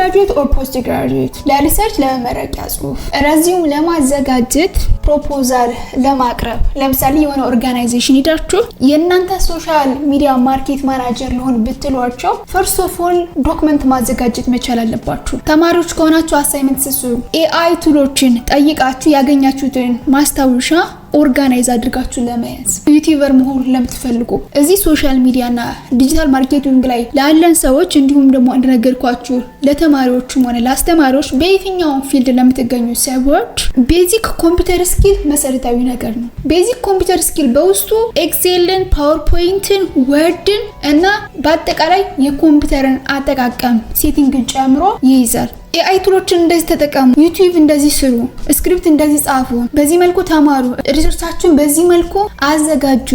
undergraduate or postgraduate ለሪሰርች ለመመረቂያ ጽሁፍ ረዚዩም ለማዘጋጀት ፕሮፖዛል ለማቅረብ ለምሳሌ የሆነ ኦርጋናይዜሽን ሄዳችሁ የእናንተ ሶሻል ሚዲያ ማርኬት ማናጀር ሊሆን ብትሏቸው first of all ዶክመንት ማዘጋጀት መቻል አለባችሁ። ተማሪዎች ከሆናችሁ አሳይመንት ስሩ። AI ቱሎችን ጠይቃችሁ ያገኛችሁትን ማስታወሻ ኦርጋናይዝ አድርጋችሁ ለመያዝ ዩቲዩበር መሆን ለምትፈልጉ እዚህ ሶሻል ሚዲያና ዲጂታል ማርኬቲንግ ላይ ላለን ሰዎች እንዲሁም ደግሞ እንደነገርኳችሁ ለተማሪዎችም ሆነ ለአስተማሪዎች በየትኛውም ፊልድ ለምትገኙ ሰዎች ቤዚክ ኮምፒውተር ስኪል መሰረታዊ ነገር ነው። ቤዚክ ኮምፒውተር ስኪል በውስጡ ኤክሴልን፣ ፓወርፖይንትን፣ ወርድን እና በአጠቃላይ የኮምፒውተርን አጠቃቀም ሴቲንግን ጨምሮ ይይዛል። AI ቱሎችን እንደዚህ ተጠቀሙ፣ ዩቲዩብ እንደዚህ ስሩ፣ ስክሪፕት እንደዚህ ጻፉ፣ በዚህ መልኩ ተማሩ፣ ሪሰርቻችሁን በዚህ መልኩ አዘጋጁ፣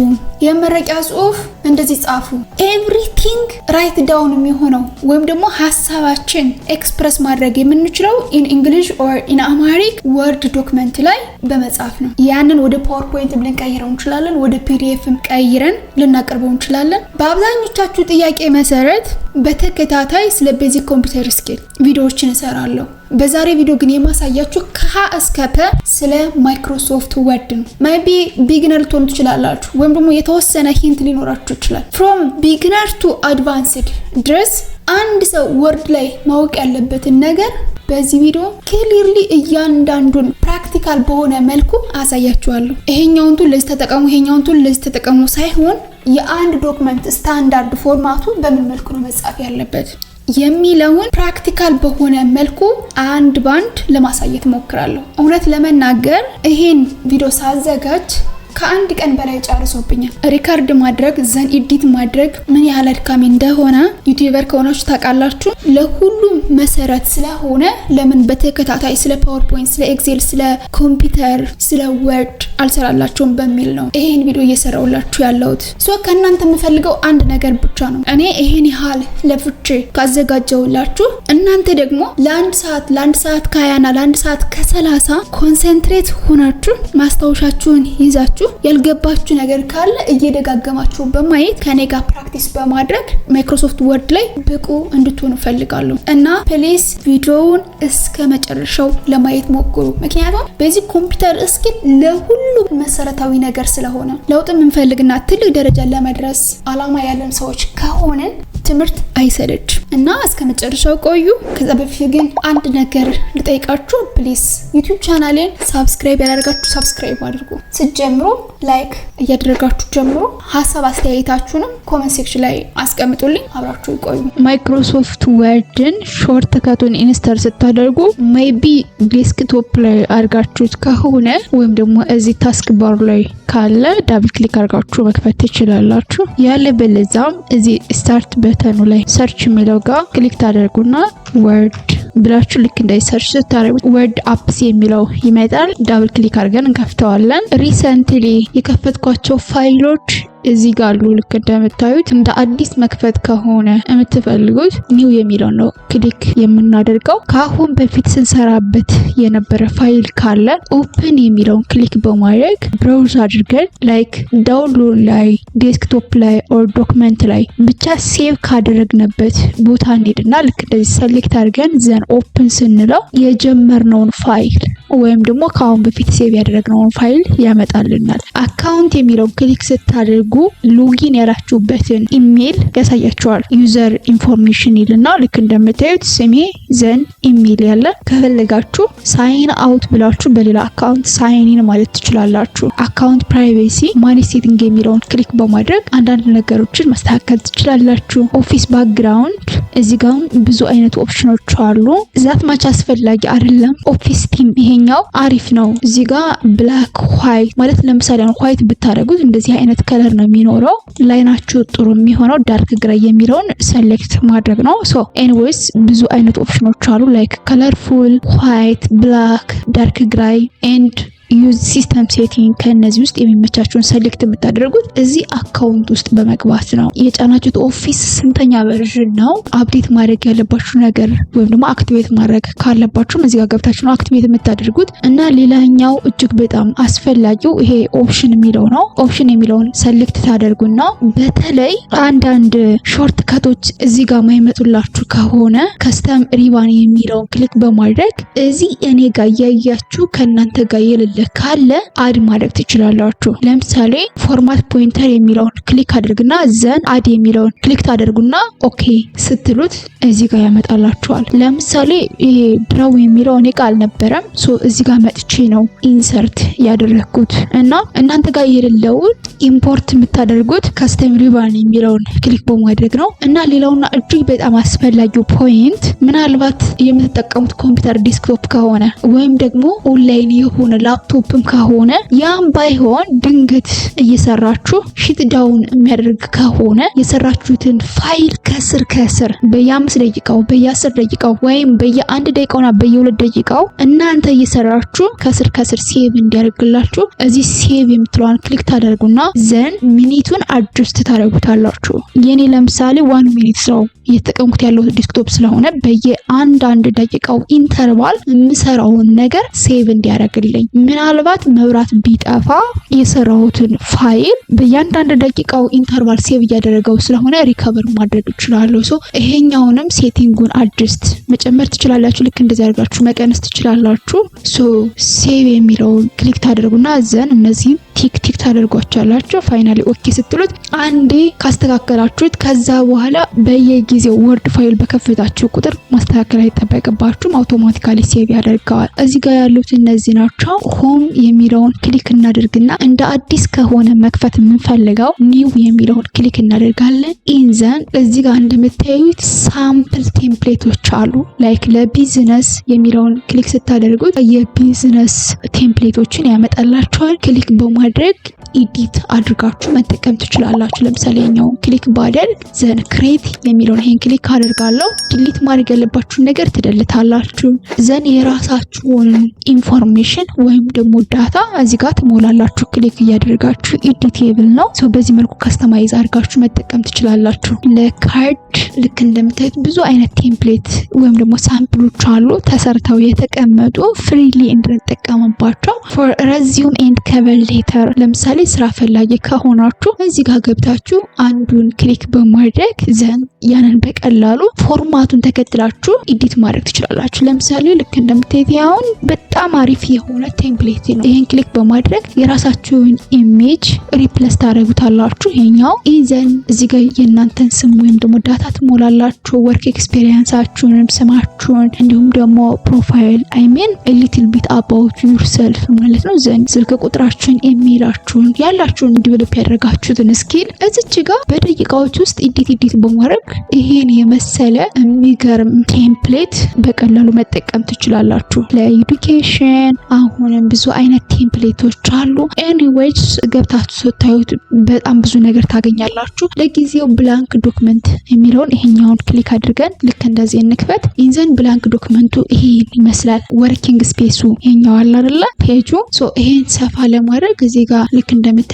የመረቂያ ጽሁፍ እንደዚህ ጻፉ። ኤቭሪቲንግ ራይት ዳውን የሚሆነው ወይም ደግሞ ሐሳባችን ኤክስፕረስ ማድረግ የምንችለው ኢን እንግሊሽ ኦር ኢን አማሪክ ወርድ ዶክመንት ላይ በመጻፍ ነው። ያንን ወደ ፓወርፖይንት ልንቀይረው እንችላለን፣ ወደ ፒዲኤፍም ቀይረን ልናቀርበው እንችላለን። በአብዛኞቻችሁ ጥያቄ መሰረት በተከታታይ ስለ ቤዚክ ኮምፒውተር ስኪል ቪዲዮዎችን እሰራለሁ። በዛሬ ቪዲዮ ግን የማሳያችሁ ከሀ እስከ ፐ ስለ ማይክሮሶፍት ወርድ ነው። ማይቢ ቢግነር ልትሆኑ ትችላላችሁ ወይም ደግሞ የተወሰነ ሂንት ሊኖራችሁ ይችላል። ፍሮም ቢግነር ቱ አድቫንስድ ድረስ አንድ ሰው ወርድ ላይ ማወቅ ያለበትን ነገር በዚህ ቪዲዮ ክሊርሊ እያንዳንዱን ፕራክቲካል በሆነ መልኩ አሳያችኋለሁ። ይሄኛውን ቱል ለዚህ ተጠቀሙ፣ ይሄኛውን ቱል ለዚህ ተጠቀሙ ሳይሆን የአንድ ዶክመንት ስታንዳርድ ፎርማቱ በምን መልኩ ነው መጻፍ ያለበት የሚለውን ፕራክቲካል በሆነ መልኩ አንድ ባንድ ለማሳየት ሞክራለሁ። እውነት ለመናገር ይሄን ቪዲዮ ሳዘጋጅ ከአንድ ቀን በላይ ጨርሶብኛል። ሪካርድ ማድረግ ዘን ኤዲት ማድረግ ምን ያህል አድካሚ እንደሆነ ዩቲዩበር ከሆናችሁ ታውቃላችሁ። ለሁሉም መሰረት ስለሆነ ለምን በተከታታይ ስለ ፓወርፖይንት፣ ስለ ኤክሴል፣ ስለ ኮምፒውተር፣ ስለ ወርድ አልሰራላችሁም በሚል ነው ይሄን ቪዲዮ እየሰራሁላችሁ ያለሁት። ከእናንተ የምፈልገው አንድ ነገር ብቻ ነው። እኔ ይሄን ያህል ለፍቼ ካዘጋጀሁላችሁ እናንተ ደግሞ ለአንድ ሰዓት ከ20 እና ለአንድ ሰዓት ከ30 ኮንሰንትሬት ሆናችሁ ማስታወሻችሁን ይዛችሁ ያልገባችሁ ነገር ካለ እየደጋገማችሁ በማየት ከኔ ጋር ፕራክቲስ በማድረግ ማይክሮሶፍት ወርድ ላይ ብቁ እንድትሆኑ ፈልጋለሁ እና ፕሊዝ ቪዲዮውን እስከ መጨረሻው ለማየት ሞክሩ። ምክንያቱም በዚህ ኮምፒውተር ስኪል ለሁሉም መሰረታዊ ነገር ስለሆነ ለውጥ የምንፈልግና ትልቅ ደረጃ ለመድረስ አላማ ያለን ሰዎች ከሆነ ትምህርት አይሰለች እና እስከ መጨረሻው ቆዩ። ከዛ በፊት ግን አንድ ነገር ልጠይቃችሁ ፕሊዝ ዩቲዩብ ቻናሌን ሰብስክራይብ ያደርጋችሁ ሰብስክራይብ አድርጉ። ስትጀምሩ ላይክ እያደረጋችሁ ጀምሩ። ሀሳብ አስተያየታችሁንም ኮሜንት ሴክሽን ላይ አስቀምጡልኝ። አብራችሁ ይቆዩ። ማይክሮሶፍት ወርድን ሾርት ከቱን ኢንስታል ስታደርጉ ሜቢ ዴስክቶፕ ላይ አድርጋችሁት ከሆነ ወይም ደግሞ እዚህ ታስክ ባር ላይ ካለ ዳብል ክሊክ አድርጋችሁ መክፈት ትችላላችሁ። ያለበለዚያም እዚህ ስታርት በተኑ ላይ ሰርች የሚለው ጋር ክሊክ ታደርጉና ወርድ ብላችሁ ልክ እንደዚህ ሰርች ስታደርጉ ወርድ አፕስ የሚለው ይመጣል። ዳብል ክሊክ አድርገን እንከፍተዋለን። ሪሰንትሊ የከፈትኳቸው ፋይሎች እዚህ ጋር አሉ። ልክ እንደምታዩት እንደ አዲስ መክፈት ከሆነ የምትፈልጉት ኒው የሚለው ነው ክሊክ የምናደርገው። ከአሁን በፊት ስንሰራበት የነበረ ፋይል ካለ ኦፕን የሚለውን ክሊክ በማድረግ ብራውዝ አድርገን ላይክ ዳውንሎድ ላይ ዴስክቶፕ ላይ ኦር ዶክመንት ላይ ብቻ ሴቭ ካደረግንበት ቦታ እንሄድና ልክ እንደዚህ ሰሌክት አድርገን ዘን ኦፕን ስንለው የጀመርነውን ፋይል ወይም ደግሞ ከአሁን በፊት ሴቭ ያደረግነውን ፋይል ያመጣልናል። አካውንት የሚለውን ክሊክ ስታደርጉ ሎጊን ያላችሁበትን ኢሜል ያሳያችኋል። ዩዘር ኢንፎርሜሽን ይልና ልክ እንደምታዩት ስሜ ዘን ኢሜል ያለ ከፈለጋችሁ ሳይን አውት ብላችሁ በሌላ አካውንት ሳይን ኢን ማለት ትችላላችሁ። አካውንት ፕራይቬሲ ማኔጅ ሴቲንግ የሚለውን ክሊክ በማድረግ አንዳንድ ነገሮችን ማስተካከል ትችላላችሁ። ኦፊስ ባክግራውንድ እዚህ ጋር ብዙ አይነት ኦፕሽኖች አሉ። ዛት ማች አስፈላጊ አይደለም። ኦፊስ ቲም ይሄኛው አሪፍ ነው። እዚህ ጋር ብላክ ዋይት ማለት ለምሳሌ ዋይት ብታደርጉት እንደዚህ አይነት ከለር ነው የሚኖረው። ላይናችሁ ጥሩ የሚሆነው ዳርክ ግሬይ የሚለውን ሴሌክት ማድረግ ነው። ሶ ኤኒዌይስ ብዙ አይነት ኦፕሽኖች አሉ ላይክ ከለርፉል፣ ዋይት፣ ብላክ፣ ዳርክ ግሬይ ኤንድ ዩዝ ሲስተም ሴቲንግ ከነዚህ ውስጥ የሚመቻችሁን ሰሌክት የምታደርጉት እዚህ አካውንት ውስጥ በመግባት ነው። የጫናችሁት ኦፊስ ስንተኛ ቨርዥን ነው፣ አፕዴት ማድረግ ያለባችሁ ነገር ወይም ደግሞ አክቲቬት ማድረግ ካለባችሁም እዚህ ጋር ገብታችሁ ነው አክቲቬት የምታደርጉት። እና ሌላኛው እጅግ በጣም አስፈላጊው ይሄ ኦፕሽን የሚለው ነው። ኦፕሽን የሚለውን ሰሌክት ታደርጉና በተለይ አንዳንድ ሾርት ከቶች እዚህ ጋር ማይመጡላችሁ ከሆነ ከስተም ሪባን የሚለውን ክሊክ በማድረግ እዚህ እኔ ጋር ያያችሁ ከእናንተ ጋር የሌለ ካለ አድ ማድረግ ትችላላችሁ። ለምሳሌ ፎርማት ፖይንተር የሚለውን ክሊክ አድርግና ዘን አድ የሚለውን ክሊክ ታደርጉና ኦኬ ስትሉት እዚህ ጋር ያመጣላችኋል። ለምሳሌ ይሄ ድራው የሚለው እኔ ጋር አልነበረም። ሶ እዚህ ጋር መጥቼ ነው ኢንሰርት ያደረኩት እና እናንተ ጋር የሌለውን ኢምፖርት የምታደርጉት ከስተም ሪባን የሚለውን ክሊክ በማድረግ ነው። እና ሌላውና እጅግ በጣም አስፈላጊው ፖይንት ምናልባት የምትጠቀሙት ኮምፒውተር ዴስክቶፕ ከሆነ ወይም ደግሞ ኦንላይን የሆነ ላፕቶፕም ከሆነ ያም ባይሆን ድንገት እየሰራችሁ ሺት ዳውን የሚያደርግ ከሆነ የሰራችሁትን ፋይል ከስር በየ5 ደቂቃው በየ10 ደቂቃው ወይም በየ1 ደቂቃውና በየ2 ደቂቃው እናንተ እየሰራችሁ ከስር ሴቭ እንዲያደርግላችሁ እዚህ ሴቭ የምትለዋን ክሊክ ታደርጉና ዘን ሚኒቱን አድጀስት ታደርጉታላችሁ። የኔ ለምሳሌ 1 ሚኒት ነው እየተጠቀምኩት ያለው ዲስክቶፕ ስለሆነ በየ1 ደቂቃው ኢንተርቫል የምሰራውን ነገር ሴቭ እንዲያደርግልኝ ምናልባት መብራት ቢጠፋ የሰራሁትን ፋይል በየ1 ደቂቃው ኢንተርቫል ሴቭ እያደረገው ስለሆነ ሪከቨር ማድረግ እችላለሁ። ሶ ይሄኛውንም ሴቲንጉን አድጀስት መጨመር ትችላላችሁ። ልክ እንደዚህ አድርጋችሁ መቀነስ ትችላላችሁ። ሶ ሴቭ የሚለውን ክሊክ ታደርጉና ዘን እነዚህን ቲክ ታደርጓቸዋላችሁ። ፋይናሊ ኦኬ ስትሉት አንዴ ካስተካከላችሁት ከዛ በኋላ በየጊዜው ወርድ ፋይል በከፈታችሁ ቁጥር ማስተካከል አይጠበቅባችሁም። አውቶማቲካሊ ሴቭ ያደርገዋል። እዚህ ጋር ያሉት እነዚህ ናቸው። ሆም የሚለውን ክሊክ እናደርግና እንደ አዲስ ከሆነ መክፈት የምንፈልገው ኒው የሚለውን ክሊክ እናደርጋለን። ኢንዘን እዚህ ጋር እንደምታዩት ሳምፕል ቴምፕሌቶች አሉ። ላይክ ለቢዝነስ የሚለውን ክሊክ ስታደርጉት የቢዝነስ ቴምፕሌቶችን ያመጣላችኋል። ክሊክ በማድረግ ኢዲት አድርጋችሁ መጠቀም ትችላላችሁ። ለምሳሌ ኛውን ክሊክ ባደርግ ዘን ክሬት የሚለውን ይሄን ክሊክ አደርጋለሁ። ዲሊት ማድረግ ያለባችሁን ነገር ትደልታላችሁ። ዘን የራሳችሁን ኢንፎርሜሽን ወይም ደግሞ ዳታ እዚህ ጋር ትሞላላችሁ። ክሊክ እያደረጋችሁ ኤዲቴብል ነው። ሶ በዚህ መልኩ ከስተማይዝ አድርጋችሁ መጠቀም ትችላላችሁ። ለካርድ ልክ እንደምታዩት ብዙ አይነት ቴምፕሌት ወይም ደግሞ ሳምፕሎች አሉ ተሰርተው የተቀመጡ ፍሪሊ እንድንጠቀምባቸው። ፎር ረዚዩም ኤንድ ከቨር ሌተር ለምሳሌ ስራ ፈላጊ ከሆናችሁ እዚህ ጋር ገብታችሁ አንዱን ክሊክ በማድረግ ዘን ያንን በቀላሉ ፎርማቱን ተከትላችሁ ኤዲት ማድረግ ትችላላችሁ። ለምሳሌ ልክ እንደምታዩት አሁን በጣም አሪፍ የሆነ ቴምፕሌት ነው። ይሄን ክሊክ በማድረግ የራሳችሁን ኢሜጅ ሪፕሌስ ታደርጉታላችሁ። ይሄኛው ኢዘን እዚህ ጋር የእናንተን ስም ወይም ደግሞ ዳታ ትሞላላችሁ። ወርክ ኤክስፒሪየንሳችሁን፣ ስማችሁን እንዲሁም ደግሞ ፕሮፋይል አይሜን ሊትል ቢት አባውት ዩርሰልፍ ማለት ነው። ዘን ስልክ ቁጥራችሁን፣ ኢሜይላችሁን፣ ያላችሁን ዲቨሎፕ ያደረጋችሁትን ስኪል እዚች ጋር በደቂቃዎች ውስጥ ኤዲት በማድረግ ይሄን የመሰለ የሚገርም ቴምፕሌት በቀላሉ መጠቀም ትችላላችሁ። ለኤዱኬሽን አሁንም ብዙ አይነት ቴምፕሌቶች አሉ። ኤኒዌይስ ገብታችሁ ስታዩት በጣም ብዙ ነገር ታገኛላችሁ። ለጊዜው ብላንክ ዶክመንት የሚለውን ይሄኛውን ክሊክ አድርገን ልክ እንደዚህ እንክፈት። ኢንዘን ብላንክ ዶክመንቱ ይሄን ይመስላል። ወርኪንግ ስፔሱ ይሄኛው አለ አይደለ ፔጁ። ሶ ይሄን ሰፋ ለማድረግ እዚህ ጋር ልክ እንደምታዩት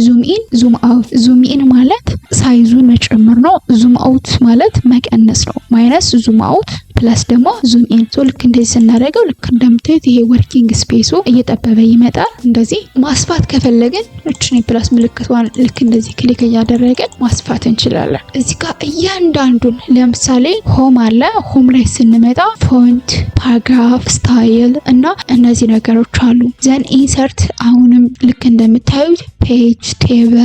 ዙም ኢን ዙም አውት። ዙም ኢን ማለት ሳይዙን መጨመር ነው። ዙም አውት ማለት መቀነስ ነው። ማይነስ ዙም አውት ፕላስ ደግሞ ዙም ኢን። ሶ ልክ እንደዚህ ስናደርገው ልክ እንደምታዩት ይሄ ወርኪንግ ስፔሱ እየጠበበ ይመጣል። እንደዚህ ማስፋት ከፈለግን እቺን ፕላስ ምልክቷን ልክ እንደዚህ ክሊክ እያደረገን ማስፋት እንችላለን። እዚህ ጋር እያንዳንዱን ለምሳሌ ሆም አለ። ሆም ላይ ስንመጣ ፎንት፣ ፓራግራፍ፣ ስታይል እና እነዚህ ነገሮች አሉ። ዘን ኢንሰርት አሁንም ልክ እንደምታዩት ፔጅ፣ ቴብል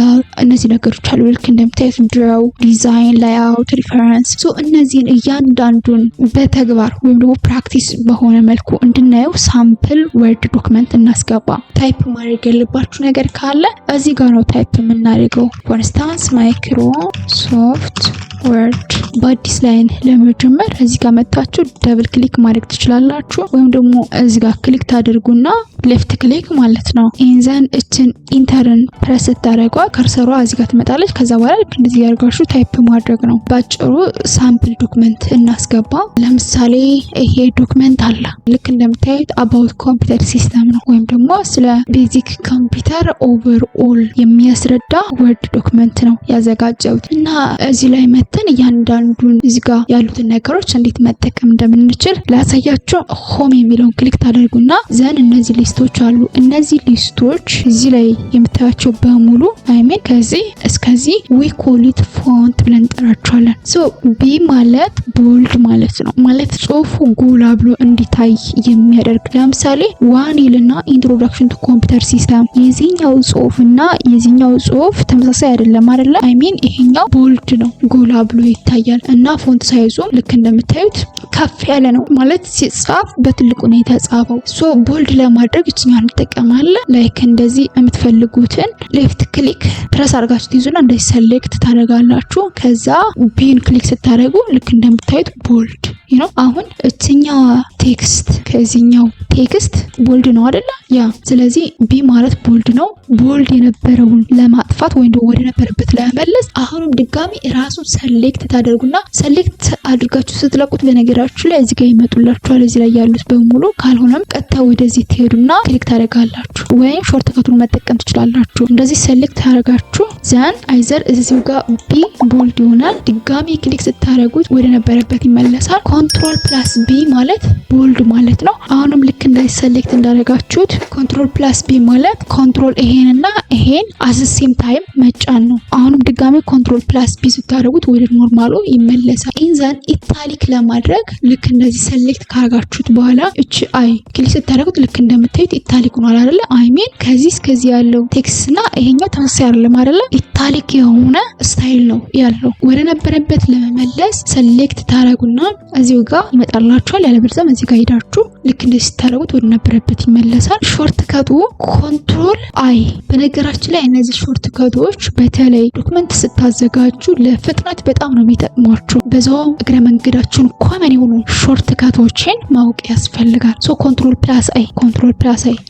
እነዚህ ነገሮች አሉ። ልክ እንደምታዩት ድሮው፣ ዲዛይን፣ ላይአውት፣ ሪፈረንስ። ሶ እነዚህን እያንዳንዱን በተግባር ወይም ደግሞ ፕራክቲስ በሆነ መልኩ እንድናየው ሳምፕል ወርድ ዶክመንት እናስገባ። ታይፕ ማድረግ ያለባችሁ ነገር ካለ እዚህ ጋር ነው ታይፕ የምናደርገው። ኮንስታንስ ማይክሮሶፍት ወርድ በአዲስ ላይን ለመጀመር እዚህ ጋር መታችሁ ደብል ክሊክ ማድረግ ትችላላችሁ ወይም ደግሞ እዚህ ጋር ክሊክ ታደርጉና ሌፍት ክሊክ ማለት ነው። ኢንዘን እችን ኢንተርን ፕሬስ ታደርጓ ከርሰሯ እዚህ ጋር ትመጣለች። ከዛ በኋላ እንደዚህ ያርጋችሁ ታይፕ ማድረግ ነው። ባጭሩ ሳምፕል ዶክመንት እናስገባ። ለምሳሌ ይሄ ዶክመንት አለ ልክ እንደምታዩት አባውት ኮምፒውተር ሲስተም ነው ወይም ደግሞ ስለ ቤዚክ ኮምፒውተር ኦቨርኦል የሚያስረዳ ወርድ ዶክመንት ነው ያዘጋጀሁት እና እዚህ ላይ መተን እያንዳንዱን እዚህ ጋር ያሉትን ነገሮች እንዴት መጠቀም እንደምንችል ላሳያችሁ። ሆም የሚለውን ክሊክ ታደርጉና ዘን እነዚህ ሊስቶች አሉ። እነዚህ ሊስቶች እዚህ ላይ የምታያቸው በሙሉ አይሜን ከዚህ እስከዚህ ዊ ኮል ኢት ፎንት ብለን እንጠራቸዋለን። ሶ ቢ ማለት ቦልድ ማለት ነው። ማለት ጽሁፉ ጎላ ብሎ እንዲታይ የሚያደርግ ለምሳሌ ዋኒልና ኢንትሮዳክሽን ቱ ኮምፒውተር ሲስተም የዚህኛው ጽሁፍና የዚህኛው ጽሁፍ ተመሳሳይ አይደለም አይደለ? አይሚን ይሄኛው ቦልድ ነው ጎላ ብሎ ይታያል እና ፎንት ሳይዙ ልክ እንደምታዩት ከፍ ያለ ነው ማለት ሲጻፍ በትልቁ ነው የተጻፈው። ሶ ቦልድ ለማድረግ እኛን እንጠቀማለን። ላይክ እንደዚህ የምትፈልጉትን ሌፍት ክሊክ ፕረስ አድርጋችሁ ትይዙና እንደዚህ ሰሌክት ታደርጋላችሁ። ከዛ ቢን ክሊክ ስታደርጉ ልክ እንደምታዩት ቦልድ ነው። አሁን እኛው ቴክስት ከዚህኛው ቴክስት ቦልድ ነው አይደለ? ያ ስለዚህ ቢ ማለት ቦልድ ነው። ቦልድ የነበረውን ለማጥፋት ወይም ደግሞ ወደ ነበረበት ለመመለስ አሁንም ድጋሚ ራሱን ሰሌክት ታደርጉና ሰሌክት አድርጋችሁ ስትለቁት በነገራችሁ ላይ እዚህ ጋር ይመጡላችኋል እዚህ ላይ ያሉት በሙሉ። ካልሆነም ቀጥታ ወደዚህ ትሄዱና ክሊክ ታደርጋላችሁ ወይም ሾርት ከቱን መጠቀም ትችላላችሁ። እንደዚህ ሰሌክት ታደርጋችሁ ዘን አይዘር እዚሁ ጋር ቢ ቦልድ ይሆናል። ድጋሚ ክሊክ ስታደርጉት ወደ ነበረበት ይመለሳል። ኮንትሮል ፕላስ ቢ ማለት ቦልድ ማለት ነው። አሁንም ልክ እንደዚህ ሰሌክት እንዳደረጋችሁት ኮንትሮል ፕላስ ቢ ማለት ኮንትሮል ይሄንና ይሄን አት ሴም ታይም መጫን ነው። አሁንም ድጋሚ ኮንትሮል ፕላስ ቢ ስታደርጉት ወደ ኖርማሉ ይመለሳል። ኢንዘን ኢታሊክ ለማድረግ ልክ እንደዚህ ሰሌክት ካረጋችሁት በኋላ እቺ አይ ክሊክ ስታደርጉት ልክ እንደምታዩት ኢታሊክ ሆኗል አይደለ? አይ ሚን ከዚህ እስከዚህ ያለው ቴክስትና ይሄኛው ተመሳሳይ አይደለም አይደለ? ኢታሊክ የሆነ ስታይል ነው ያለው። ወደ ነበረበት ለመመለስ ሰሌክት ታረጉና እዚሁ ጋር ይመጣላችኋል። ያለበለዚያም እዚህ ጋር ሄዳችሁ ልክ እንደዚህ ስታደርጉት ወደ ነበረበት ይመለሳል። ሾርት ከቱ ኮንትሮል አይ። በነገራችን ላይ እነዚህ ሾርት ከቶች በተለይ ዶክመንት ስታዘጋጁ ለፍጥነት በጣም ነው የሚጠቅሟችሁ። በዛው እግረ መንገዳችሁን ኮመን የሆኑ ሾርት ከቶችን ማወቅ ያስፈልጋል። ሶ ኮንትሮል ፕላስ አይ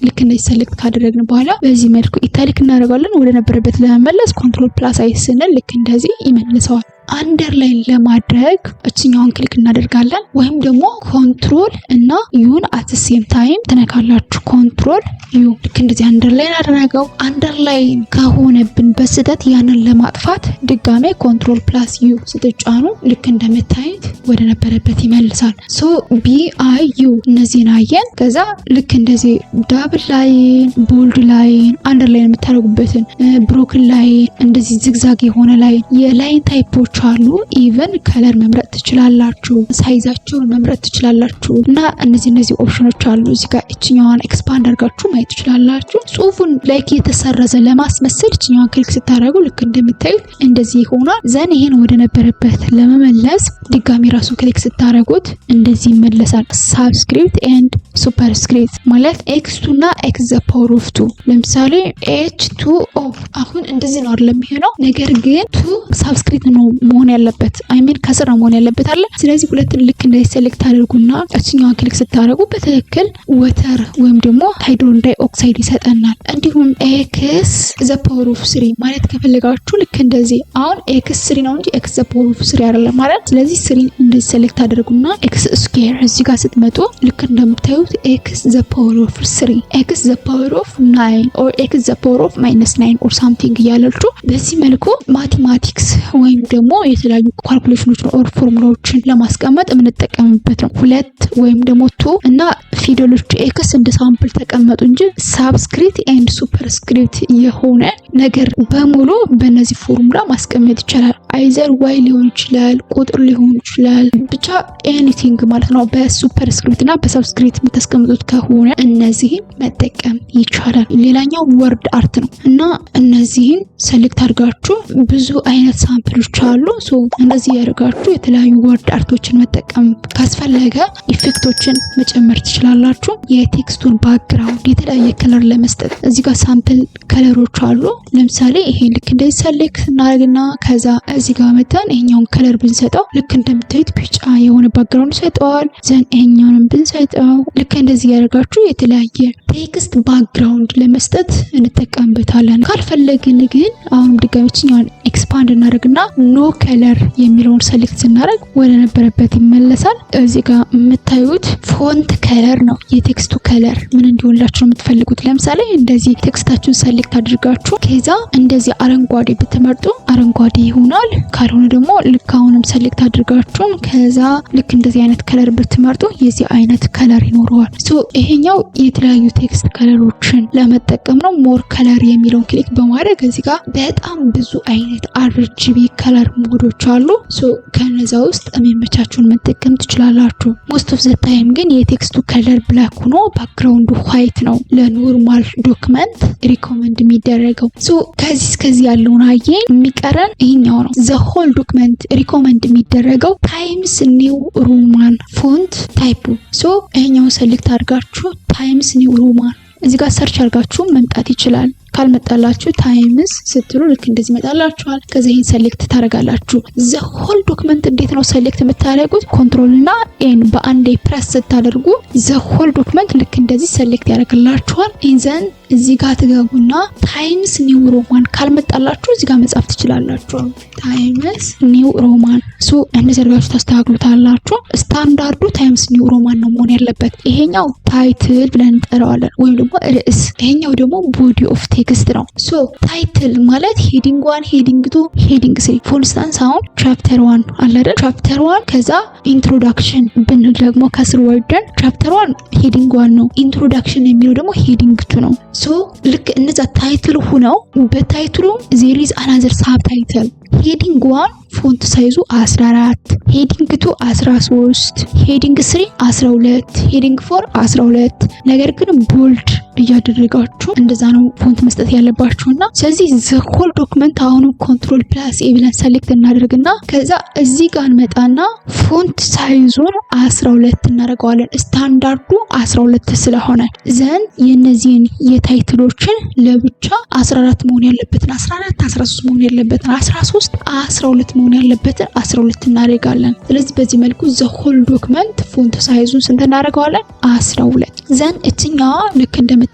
ልክ እንደዚህ ሰሌክት ካደረግን በኋላ በዚህ መልኩ ኢታሊክ እናደርጋለን። ወደ ነበረበት ለመመለስ ኮንትሮል ፕላስ አይ ስንል ልክ እንደዚህ ይመልሰዋል። አንደርላይን ለማድረግ እችኛውን ክሊክ እናደርጋለን ወይም ደግሞ ኮንትሮል እና ዩን አት ሴም ታይም ትነካላችሁ። ኮንትሮል ዩ ልክ እንደዚህ አንደርላይን አደረገው። አንደርላይን ከሆነብን በስህተት ያንን ለማጥፋት ድጋሜ ኮንትሮል ፕላስ ዩ ስትጫኑ ልክ እንደምታዩት ወደ ነበረበት ይመልሳል። ሶ ቢ አይ ዩ እነዚህን አየን። ከዛ ልክ እንደዚህ ዳብል ላይን፣ ቦልድ ላይን፣ አንደርላይን የምታደርጉበትን ብሮክን ላይን፣ እንደዚህ ዝግዛግ የሆነ ላይን የላይን ታይፖች አሉ። ኢቨን ከለር መምረጥ ትችላላችሁ፣ ሳይዛቸውን መምረጥ ትችላላችሁ እና እነዚህ ኦፕሽኖች አሉ። እዚህ ጋር እችኛዋን ኤክስፓንድ አድርጋችሁ ማየት ትችላላችሁ። ጽሁፉን ላይክ የተሰረዘ ለማስመሰል እችኛዋን ክሊክ ስታደርጉ ልክ እንደምታዩት እንደዚህ ይሆናል። ዘን ይሄን ወደ ነበረበት ለመመለስ ድጋሚ ራሱ ክሊክ ስታደርጉት እንደዚህ ይመለሳል። ሳብስክሪፕት ኤንድ ሱፐርስክሪፕት ማለት ኤክስ2 እና ኤክስ ዘ ፓወር ኦፍ 2 ለምሳሌ ኤች2 ኦፍ አሁን እንደዚህ ነው አይደለም የሚሆነው። ነገር ግን 2 ሳብስክሪፕት ነው መሆን ያለበት አይሚን ከስራ መሆን ያለበት አለ። ስለዚህ ሁለቱን ልክ እንደዚህ ሴሌክት አድርጉና እችኛዋን ክሊክ ስታደርጉ በትክክል ወተር ወይም ደግሞ ሃይድሮጅን ዳይኦክሳይድ ይሰጠናል። እንዲሁም ኤክስ ዘ ፓወር ኦፍ 3 ማለት ከፈለጋችሁ ልክ እንደዚህ አሁን ኤክስ 3 ነው እንጂ ኤክስ ዘ ፓወር ኦፍ 3 አይደለም ማለት። ስለዚህ 3 እንደዚህ ሴሌክት አድርጉና ኤክስ ስኩዌር እዚህ ጋር ስትመጡ ልክ እንደምታዩት ኤክስ ዘ ፓወር ኦፍ 3 ኤክስ ዘ ፓወር ኦፍ 9 ኦር ኤክስ ዘ ፓወር ኦፍ -9 ኦር ሳምቲንግ እያላችሁ በዚህ መልኩ ማቴማቲክስ ወይም ደግሞ የተለያዩ ካልኩሌሽኖች ኦር ፎርሙላዎችን ለማስቀመጥ የምንጠቀምበት ነው። 2 ወይም ደግሞ 2 እና ፊደሎች ኤክስ እንደ ሳምፕል ተቀመጡ እንጂ ሳብስክሪፕት ኤንድ ሱፐርስክሪፕት የሆነ ነገር በሙሉ በእነዚህ ፎርሙላ ማስቀመጥ ይቻላል። አይዘር ዋይ ሊሆን ይችላል፣ ቁጥር ሊሆን ይችላል፣ ብቻ ኤኒቲንግ ማለት ነው። በሱፐርስክሪፕት እና በሳብስክሪፕት የምታስቀምጡት ከሆነ እነዚህን መጠቀም ይቻላል። ሌላኛው ወርድ አርት ነው እና እነዚህን ሰሌክት አድርጋችሁ ብዙ አይነት ሳምፕሎች አሉ። ሶ እንደዚህ ያደርጋችሁ የተለያዩ ወርድ አርቶችን መጠቀም ካስፈለገ ኢፌክቶችን መጨመር ትችላላችሁ። ትችላላችሁ። የቴክስቱን ባክግራውንድ የተለያየ ከለር ለመስጠት እዚህ ጋር ሳምፕል ከለሮች አሉ። ለምሳሌ ይሄ ልክ እንደዚህ ሰሌክት እናደርግና ከዛ እዚህ ጋር መተን ይሄኛውን ከለር ብንሰጠው ልክ እንደምታዩት ቢጫ የሆነ ባክግራውንድ ሰጠዋል። ዘን ይሄኛውንም ብንሰጠው ልክ እንደዚህ ያደርጋችሁ የተለያየ ቴክስት ባክግራውንድ ለመስጠት እንጠቀምበታለን። ካልፈለግን ግን አሁን ድጋሚችኛውን ኤክስፓንድ እናደርግና ኖ ከለር የሚለውን ሰሌክት ስናደርግ ወደ ነበረበት ይመለሳል። እዚህ ጋር የምታዩት ፎንት ከለር ነው። የቴክስቱ ከለር ምን እንዲሆንላችሁ ነው የምትፈልጉት? ለምሳሌ እንደዚህ ቴክስታችሁን ሰሌክት አድርጋችሁ ከዛ እንደዚህ አረንጓዴ ብትመርጡ አረንጓዴ ይሆናል። ካልሆነ ደግሞ ልክ አሁንም ሰሌክት አድርጋችሁ ከዛ ልክ እንደዚህ አይነት ከለር ብትመርጡ የዚህ አይነት ከለር ይኖረዋል። ሶ ይሄኛው የተለያዩ ቴክስት ከለሮችን ለመጠቀም ነው። ሞር ከለር የሚለውን ክሊክ በማድረግ እዚህ ጋር በጣም ብዙ አይነት RGB ከለር ሞዶች አሉ። ሶ ከነዛ ውስጥ የሚመቻችሁን መጠቀም ትችላላችሁ። ሞስት ኦፍ ዘ ታይም ግን የቴክስቱ ከለር ብላክ ሆኖ ባክግራውንዱ ዋይት ነው ለኖርማል ዶክመንት ሪኮመንድ የሚደረገው። ሶ ከዚህ እስከዚህ ያለውን አየን። የሚቀረን ይሄኛው ነው። ዘ ሆል ዶክመንት ሪኮመንድ የሚደረገው ታይምስ ኒው ሮማን ፎንት ታይፑ። ሶ ይሄኛውን ሰሌክት አድርጋችሁ ታይምስ ኒው ሮማን እዚህ ጋር ሰርች አድርጋችሁ መምጣት ይችላል። ካልመጣላችሁ ታይምስ ስትሉ ልክ እንደዚህ መጣላችኋል። ከዛ ይሄን ሰሌክት ታደርጋላችሁ። ዘ ሆል ዶክመንት እንዴት ነው ሰሌክት የምታደርጉት? ኮንትሮል እና ኤን በአንዴ ፕሬስ ስታደርጉ ዘ ሆል ዶክመንት ልክ እንደዚህ ሰሌክት ያደርግላችኋል። ኢንዘን እዚህ ጋር ትገቡና ታይምስ ኒው ሮማን ካልመጣላችሁ እዚህ ጋር መጻፍ ትችላላችሁ። ታይምስ ኒው ሮማን ሶ እንደዚህ አድርጋችሁ ታስተካክሉታላችሁ። ስታንዳርዱ ታይምስ ኒው ሮማን ነው መሆን ያለበት። ይሄኛው ታይትል ብለን እንጠራዋለን ወይም ደግሞ ርዕስ። ይሄኛው ደግሞ ቦዲ ኦፍ ቴክስት ነው። ሶ ታይትል ማለት ሄዲንግ 1 ሄዲንግ 2 ሄዲንግ 3 ፎር ኢንስታንስ አሁን ቻፕተር 1 አለ አይደል? ቻፕተር 1 ከዛ ኢንትሮዳክሽን ብንል ደግሞ ከስር ወርደን ቻፕተር 1 ሄዲንግ 1 ነው። ኢንትሮዳክሽን የሚለው ደግሞ ሄዲንግ 2 ነው። ሶ ልክ እነዛ ታይትል ሆነው በታይትሉ ዜር ኢዝ አናዘር ሳብ ታይትል። ሄዲንግ 1 ፎንት ሳይዙ 14፣ ሄዲንግ 2 13፣ ሄዲንግ 3 12፣ ሄዲንግ 4 12። ነገር ግን ቦልድ እያደረጋችሁ እንደዛ ነው ፎንት መስጠት ያለባችሁና ስለዚህ ዘ ሆል ዶክመንት አሁን ኮንትሮል ፕላስ ኤ ብለን ሰሌክት እናደርግና ከዛ እዚህ ጋር እንመጣና ፎንት ሳይዙን 12 እናደርገዋለን። ስታንዳርዱ 12 ስለሆነ ዘን የነዚህን የታይትሎችን ለብቻ 14 መሆን ያለበትን 14፣ 13 መሆን ያለበትን 13፣ 12 መሆን ያለበትን 12 እናደርጋለን። ስለዚህ በዚህ መልኩ ዘ ሆል ዶክመንት ፎንት ሳይዙን ስንት እናደርገዋለን? 12። ዘን እችኛዋ ልክ እንደምታዩት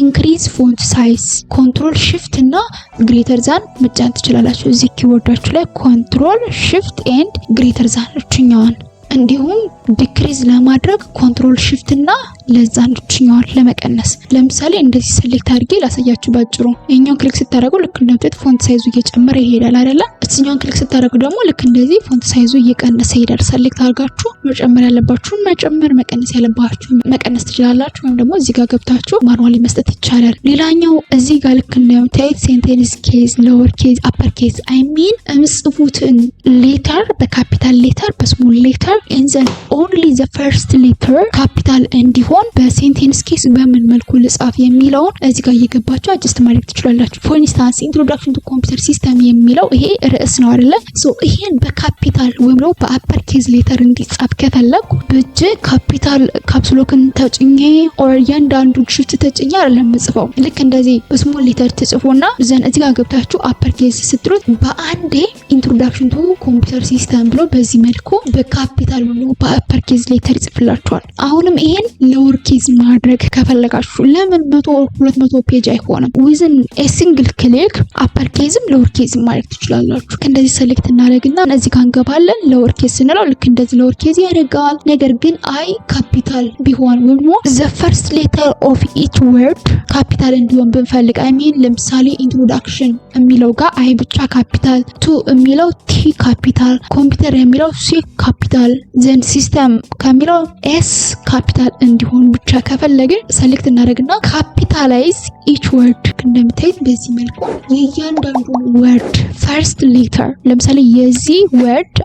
ኢንክሪዝ ፎንት ሳይዝ ኮንትሮል shift እና ግሬተር ዛን መጫን ትችላላችሁ። እዚህ ኪቦርዳችሁ ላይ ኮንትሮል shift ኤንድ ግሬተር ዛን እችኛዋን እንዲሁም ዲክሪዝ ለማድረግ ኮንትሮል shift እና ለዛን እችኛዋን ለመቀነስ ለምሳሌ እንደዚህ ሰሌክት አድርጌ ላሳያችሁ ባጭሩ። ይሄኛውን ክሊክ ስታደርጉ ልክ እንደምታዩት ፎንት ሳይዙ እየጨመረ ይሄዳል አይደለ? እችኛውን ክሊክ ስታደርጉ ደግሞ ልክ እንደዚህ ፎንት ሳይዙ እየቀነሰ ይሄዳል። ሰሌክት አድርጋችሁ መጨመር ያለባችሁን መጨመር፣ መቀነስ ያለባችሁን መቀነስ ትችላላችሁ። ወይም ደግሞ እዚህ ጋር ገብታችሁ ማኑዋሊ መስጠት ይቻላል። ሌላኛው እዚህ ጋር ልክ እንደምታዩት ሴንቴንስ ኬዝ፣ ሎወር ኬዝ፣ አፐር ኬዝ አይ ሚን የምጽፉትን ሌተር በካፒታል ሌተር በስሞል ሌተር and then only the first letter ካፒታል እንዲሆን በሴንቴንስ ኬስ በምን መልኩ ልጻፍ የሚለውን እዚህ ጋር እየገባችሁ አጀስት ማድረግ ትችላላችሁ። ፎር ኢንስታንስ ኢንትሮዳክሽን ቱ ኮምፒውተር ሲስተም የሚለው ይሄ ርዕስ ነው አይደለ? ሶ ይሄን በካፒታል ወይም ደግሞ በአፐር ኬዝ ሌተር እንዲጻፍ ከፈለኩ በእጄ ካፒታል ካፕስሎክን ተጭኜ ኦር እያንዳንዱ ሽፍት ተጭኜ አይደለም የምጽፈው። ልክ እንደዚህ በስሞል ሌተር ትጽፉና ዘን እዚህ ጋር ገብታችሁ አፐር ኬዝ ስትሉት በአንዴ ኢንትሮዳክሽን ቱ ኮምፒውተር ሲስተም ብሎ በዚህ መልኩ በካፒታል ነው በአፐር ኬዝ ሌተር ይጽፍላችኋል። አሁንም ይሄን ሎወር ኬዝ ማድረግ ከፈለጋችሁ ለምን 100-200 ፔጅ አይሆንም? ዊዝን ኤ ሲንግል ክሊክ አፐር ኬዝም ሎወር ኬዝም ማድረግ ትችላላችሁ። እንደዚህ ሰሌክት እናደርግና እዚህ ጋር እንገባለን። ሎወር ኬዝ ስንለው ልክ እንደዚህ ሎወር ኬዝ ያደርጋል። ነገር ግን አይ ካፒታል ቢሆን ወይም ዘ ፈርስት ሌተር ኦፍ ኢች ወርድ ካፒታል እንዲሆን ብንፈልግ አይ ሚን ለምሳሌ ኢንትሮዳክሽን የሚለው ጋር አይ ብቻ ካፒታል፣ ቱ የሚለው ቲ ካፒታል፣ ኮምፒውተር የሚለው ሲ ካፒታል ዘን ሲስተም ከሚለው ኤስ ካፒታል እንዲሆን ብቻ ከፈለግን ሰሌክት እናደርግና ካፒታል ካፒታላይዝ ኢች ወርድ እንደምታዩት በዚህ መልኩ የእያንዳንዱ ወርድ ፈርስት ሌተር ለምሳሌ የዚህ ወርድ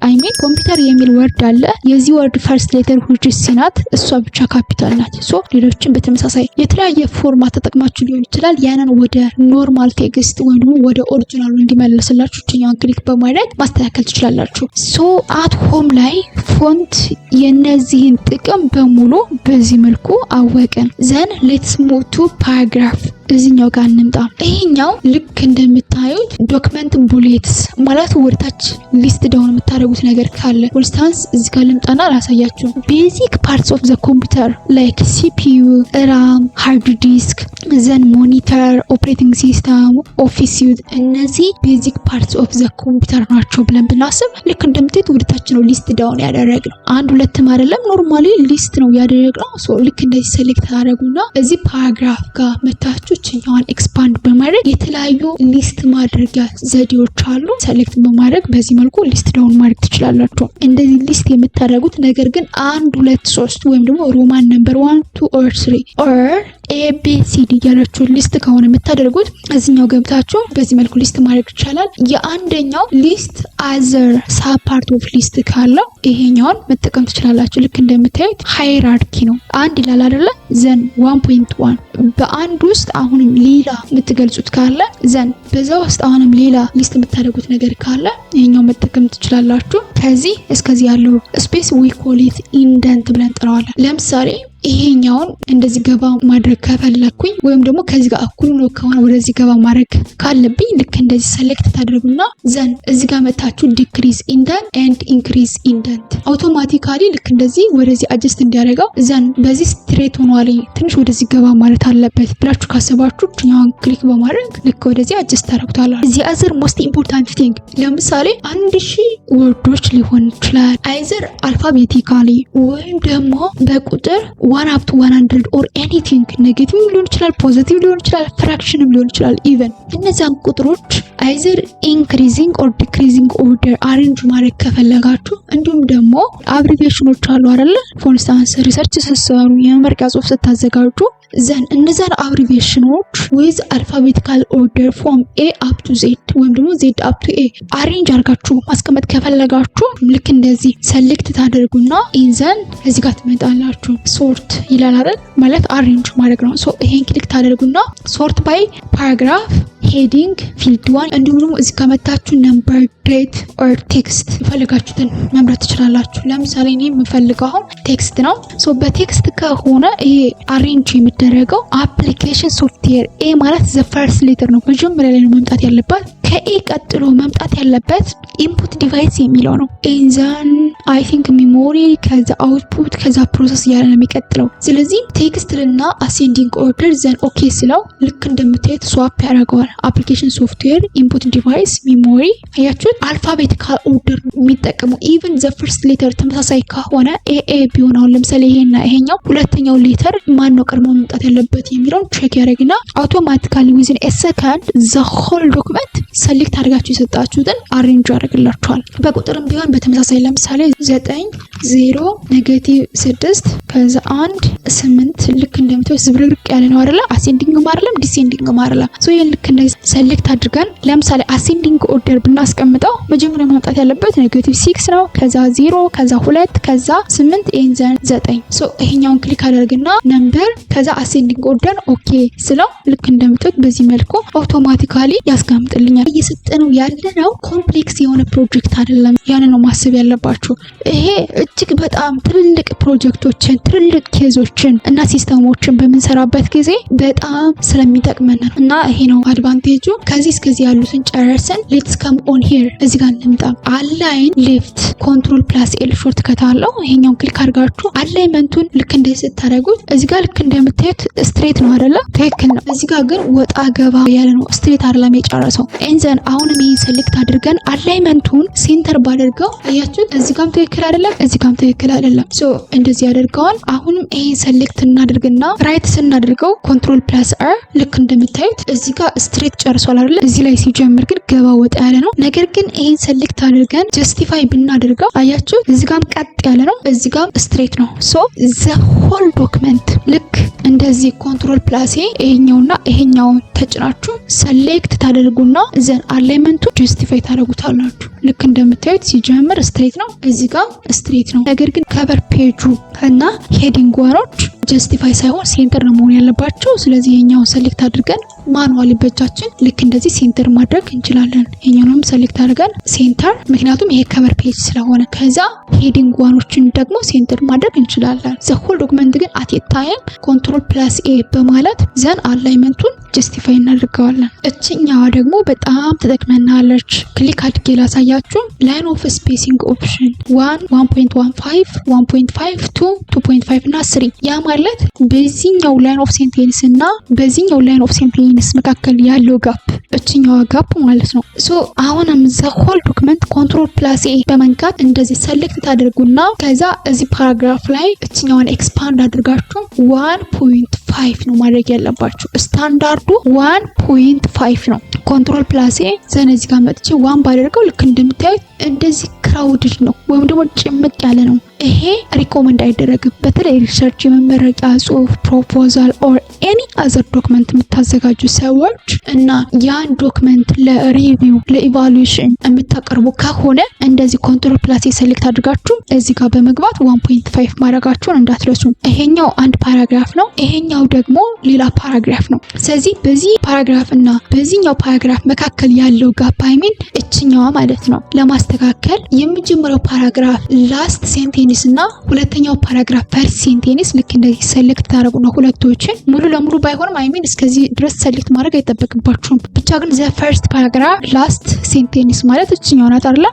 ኮምፒውተር የሚል ወርድ አለ። የዚህ ወርድ ፈርስት ሌተር which is ናት፣ እሷ ብቻ ካፒታል ናት። ሶ ሌሎችን በተመሳሳይ የተለያየ ፎርማት ተጠቅማችሁ ሊሆን ይችላል። ያንን ወደ ኖርማል ቴክስት ወይም ደግሞ ወደ ኦሪጂናሉ እንዲመለስላችሁ እኛን ክሊክ በማድረግ ማስተካከል ትችላላችሁ። ሶ አት ሆም ላይ ፎንት የነዚህን ጥቅም በሙሉ በዚህ መልኩ አወቅን። ዘን ሌትስ ሙቭ ቱ ፓራግራፍ። እዚህኛው ጋር እንምጣ። ይሄኛው ልክ እንደምታዩት ዶክመንት ቡሌትስ ማለት ወርታች ሊስት ዳውን የምታደርጉት ነገር ካለ ፎር እዚህ ጋር ልምጣና ላሳያችሁ። ቤዚክ ፓርትስ ኦፍ ዘ ኮምፒውተር ላይክ ሲፒዩ፣ ራም፣ ሃርድ ዲስክ፣ ዘን ሞኒተር፣ ኦፕሬቲንግ ሲስተም፣ ኦፊስ ዩዝ እነዚህ ቤዚክ ፓርትስ ኦፍ ዘ ኮምፒውተር ናቸው ብለን ብናስብ ልክ እንደምታዩት ወርታች ነው ሊስት ዳውን ያደረግነው። አንድ ሁለትም አይደለም ኖርማሊ ሊስት ነው ያደረግነው። ሶ ልክ እንደዚህ ሴሌክት አደረጉና እዚህ ፓራግራፍ ጋር መታችሁ ኛዋን ኤክስፓንድ በማድረግ የተለያዩ ሊስት ማድረጊያ ዘዴዎች አሉ። ሴሌክት በማድረግ በዚህ መልኩ ሊስት ዳውን ማድረግ ትችላላችሁ። እንደዚህ ሊስት የምታደርጉት ነገር ግን 1 2 3 ወይም ደግሞ ሮማን ነምበር 1 2 or 3 or ABCD ያላችሁ ሊስት ከሆነ የምታደርጉት እዚህኛው ገብታችሁ በዚህ መልኩ ሊስት ማድረግ ይቻላል። የአንደኛው ሊስት አዘር ሳብ ፓርት ኦፍ ሊስት ካለው ይሄኛውን መጠቀም ትችላላችሁ። ልክ እንደምታዩት ሃይራርኪ ነው። አንድ ይላል አይደለ? ዘን 1.1 በአንድ ውስጥ አሁንም ሌላ የምትገልጹት ካለ ዘን በዛ ውስጥ አሁንም ሌላ ሊስት የምታደርጉት ነገር ካለ ይሄኛው መጠቀም ትችላላችሁ። ከዚህ እስከዚህ ያለው ስፔስ ዊ ኮል ኢት ኢንደንት ብለን እንጠራዋለን። ለምሳሌ ይሄኛውን እንደዚህ ገባ ማድረግ ከፈለኩኝ ወይም ደግሞ ከዚህ ጋር እኩል ነው ከሆነ ወደዚህ ገባ ማድረግ ካለብኝ ልክ እንደዚህ ሴሌክት ታደርጉና ዘን እዚህ ጋር መታችሁ ዲክሪዝ ኢንደንት ኤንድ ኢንክሪዝ ኢንደንት አውቶማቲካሊ ልክ እንደዚህ ወደዚህ አጀስት እንዲያደርገው ዘን በዚህ ስትሬት ሆኗል ትንሽ ወደዚህ ገባ ማለት አለበት ብላችሁ ካሰባችሁ ኛውን ክሊክ በማድረግ ልክ ወደዚህ አጀስት ታደርጉታላችሁ። እዚህ አዘር ሞስት ኢምፖርታንት ቲንግ ለምሳሌ 1000 ወርዶች ሊሆን ይችላል አይዘር አልፋቤቲካሊ ወይም ደግሞ በቁጥር 1 up to 100 or anything ኔጌቲቭ ሊሆን ይችላል፣ ፖዚቲቭ ሊሆን ይችላል፣ ፍራክሽንም ሊሆን ይችላል። ኢቨን እነዛን ቁጥሮች አይዘር ኢንክሪዚንግ ኦር ዲክሪዚንግ ኦርደር አሬንጅ ማድረግ ከፈለጋችሁ እንዲሁም ደግሞ አብሪቬሽኖች አሉ አይደለ? ፎር ኢንስታንስ ሪሰርች ስትሰሩ የመመረቂያ ጽሑፍ ስታዘጋጁ ዘን እነዛን አብሪቬሽኖች ዊዝ አልፋቤቲካል ኦርደር ፍሮም ኤ አፕ ቱ ዜድ ወይም ደግሞ ዜድ አፕ ቱ ኤ አሬንጅ አድርጋችሁ ማስቀመጥ ከፈለጋችሁ ልክ እንደዚህ ሴሌክት ታደርጉና ኢንዘን እዚህ ጋር ትመጣላችሁ። ሶርት ይላል አይደል? ማለት አሬንጅ ማድረግ ነው። ሶ ይሄን ክሊክ ታደርጉና ሶርት ባይ ፓራግራፍ ሄዲንግ ፊልድ 1 እንዲሁም ደግሞ እዚህ ከመታችሁ ነምበር ዴት ኦር ቴክስት የፈለጋችሁትን መምረጥ ትችላላችሁ። ለምሳሌ እኔ የምፈልገው አሁን ቴክስት ነው። ሶ በቴክስት ከሆነ ይሄ አሬንጅ የሚደረገው አፕሊኬሽን ሶፍትዌር ኤ ማለት ዘ ፈርስት ሌተር ነው፣ መጀመሪያ ላይ ነው መምጣት ያለበት። ከኤ ቀጥሎ መምጣት ያለበት ኢንፑት ዲቫይስ የሚለው ነው። ኢንዘን አይ ቲንክ ሚሞሪ፣ ከዛ አውትፑት፣ ከዛ ፕሮሰስ እያለ ነው የሚቀጥለው። ስለዚህ ቴክስት ልና አሴንዲንግ ኦርደር ዘን ኦኬ ስለው ልክ እንደምታዩት ስዋፕ ያደርገዋል። አፕሊኬሽን ሶፍትዌር፣ ኢንፑት ዲቫይስ፣ ሚሞሪ። አያችሁት? አልፋቤቲካል ኦርደር የሚጠቀሙ ኢቭን ዘ ፈርስት ሌተር ተመሳሳይ ከሆነ ኤኤ ቢሆን አሁን ለምሳሌ ይሄና ይሄኛው ሁለተኛው ሌተር ማን ነው ቀድሞ መምጣት ያለበት የሚለውን ቼክ ያደርግና አውቶማቲካሊ ዊዝን ኤ ሰከንድ ዘ ሆል ዶክመንት ሰሌክት አድርጋችሁ የሰጣችሁትን አሬንጅ ያደርግላችኋል። በቁጥርም ቢሆን በተመሳሳይ ለምሳሌ 9 0 -6 ከዛ 1 8 ልክ እንደምታዩት ዝብርቅርቅ ያለ ነው አይደለ? አሴንዲንግ ማርለም ዲሴንዲንግ ማርለም ሶ ይሄን ልክ እንደዚህ ሰሌክት አድርገን ለምሳሌ አሴንዲንግ ኦርደር ብናስቀምጠው መጀመሪያ መምጣት ያለበት -6 ነው፣ ከዛ 0 ከዛ 2 ከዛ 8 ኤንዘን 9 ሶ ይሄኛውን ክሊክ አድርግና ነምበር ከዛ አሴንዲንግ ኦርደር ኦኬ ስለው ልክ እንደምታዩት በዚህ መልኩ አውቶማቲካሊ ያስቀምጥልኛል። እየሰጠነው ያለነው ኮምፕሌክስ የሆነ ፕሮጀክት አይደለም። ያን ነው ማሰብ ያለባችሁ። ይሄ እጅግ በጣም ትልልቅ ፕሮጀክቶችን ትልልቅ ኬዞችን እና ሲስተሞችን በምንሰራበት ጊዜ በጣም ስለሚጠቅመን እና ይሄ ነው አድቫንቴጁ። ከዚህ እስከዚህ ያሉትን ጨርሰን ሌትስ ካም ኦን ሂር እዚህ ጋር እንምጣ። አላይን ሌፍት ኮንትሮል ፕላስ ኤል ሾርት ከታለው ይሄኛውን ክሊክ አድርጋችሁ አላይመንቱን ልክ እንደዚህ ስታደርጉት እዚህ ጋር ልክ እንደምታዩት ስትሬት ነው አይደለ? ትክክል ነው። እዚህ ጋር ግን ወጣ ገባ ያለ ነው፣ ስትሬት አይደለም የጨረሰው። ኤንዘን አሁንም ይሄን ሴሌክት አድርገን አላይመንቱን ሴንተር ባደርገው አያችሁት? እዚህ ጋርም ትክክል አይደለም፣ እዚህ ጋርም ትክክል አይደለም። ሶ እንደዚህ ያደርገዋል። አሁንም ይሄን ሴሌክት እናድርግና ራይት ስናደርገው ኮንትሮል ፕላስ አር ልክ እንደምታዩት እዚህ ጋር ስትሬት ጨርሷል አይደለ? እዚህ ላይ ሲጀምር ግን ገባ ወጣ ያለ ነው። ነገር ግን ይሄን ሴሌክት አድርገን ጀስቲፋይ ብናደርገው አያችሁት? እዚህ ጋርም ቀጥ ያለ ነው፣ እዚህ ጋርም ስትሬት ነው። ሶ ዘ ሆል ዶክመንት ልክ እንደዚህ ኮንትሮል ፕላስ ይሄኛውና ይሄኛውን ተጭናችሁ ሰሌክት ታደርጉና ዘን አላይመንቱ ጀስቲፋይ ታደርጉታላችሁ። ልክ እንደምታዩት ሲጀምር ስትሬት ነው፣ እዚህ ጋር ስትሬት ነው። ነገር ግን ከቨር ፔጁ እና ሄዲንግ ዋኖች ጀስቲፋይ ሳይሆን ሴንተር ነው መሆን ያለባቸው። ስለዚህ ይሄኛውን ሰሌክት አድርገን ማኑዋሊ በእጃችን ልክ እንደዚህ ሴንተር ማድረግ እንችላለን። ይሄኛውንም ሰሌክት አድርገን ሴንተር፣ ምክንያቱም ይሄ ከቨር ፔጅ ስለሆነ። ከዛ ሄዲንግ ዋኖችን ደግሞ ሴንተር ማድረግ እንችላለን። ዘሆል ዶክመንት ግን አት ኤ ታይም ኮንትሮል ፕላስ ኤ በማለት ዘን አላይመንቱን ጀስቲፋይ እናደርገዋለን። እችኛዋ ደግሞ በጣም ተጠቅመናለች። ክሊክ አድርጌ ላሳያችሁ። ላይን ኦፍ ስፔሲንግ ኦፕሽን 1 1.15 1.5 2.5 እና 3 ያ ማለት በዚህኛው ላይን ኦፍ ሴንቴንስ እና በዚህኛው ላይን ኦፍ ሴንቴንስ መካከል ያለው ጋፕ እችኛዋ ጋፕ ማለት ነው። ሶ አሁንም ዘሆል ዶክመንት ኮንትሮል ፕላስ ኤ በመንካት እንደዚህ ሰሌክት ታደርጉና ከዛ እዚህ ፓራግራፍ ላይ እችኛዋን ኤክስፓንድ አድርጋችሁ 1.5 ነው ማድረግ ያለባችሁ። ስታንዳርዱ 1.5 ነው። ኮንትሮል ፕላስ ኤ ዘን እዚህ ጋር መጥቼ 1 ባደርገው ልክ እንደምታዩት እንደዚህ ክራውድድ ነው ወይም ደግሞ ጭምቅ ያለ ነው። ይሄ ሪኮመንድ አይደረግም። በተለይ ሪሰርች፣ የመመረቂያ ጽሁፍ፣ ፕሮፖዛል ኦር ኤኒ አዘር ዶክመንት የምታዘጋጁ ሰዎች እና ያን ዶክመንት ለሪቪው ለኢቫሉዌሽን የምታቀርቡ ከሆነ እንደዚህ ኮንትሮል ፕላስ ሴሌክት አድርጋችሁ እዚህ ጋር በመግባት 1.5 ማድረጋችሁን እንዳትረሱ። ይሄኛው አንድ ፓራግራፍ ነው፣ ይሄኛው ደግሞ ሌላ ፓራግራፍ ነው። ስለዚህ በዚህ ፓራግራፍ እና በዚህኛው ፓራግራፍ መካከል ያለው ጋፕ አይሚን እችኛዋ ማለት ነው ለማስተካከል የመጀመሪያው ፓራግራፍ ላስት ሴንቴንስ እና ሁለተኛው ፓራግራፍ ፈርስት ሴንቴንስ ልክ እንደዚህ ሰሌክት ታደርጉና ሁለቶችን ሙሉ ለሙሉ ባይሆንም አይሚን እስከዚህ ድረስ ሰሌክት ማድረግ አይጠበቅባችሁም። ብቻ ግን ዘ ፈርስት ፓራግራፍ ላስት ሴንቴንስ ማለት እችኛው ናት አይደል?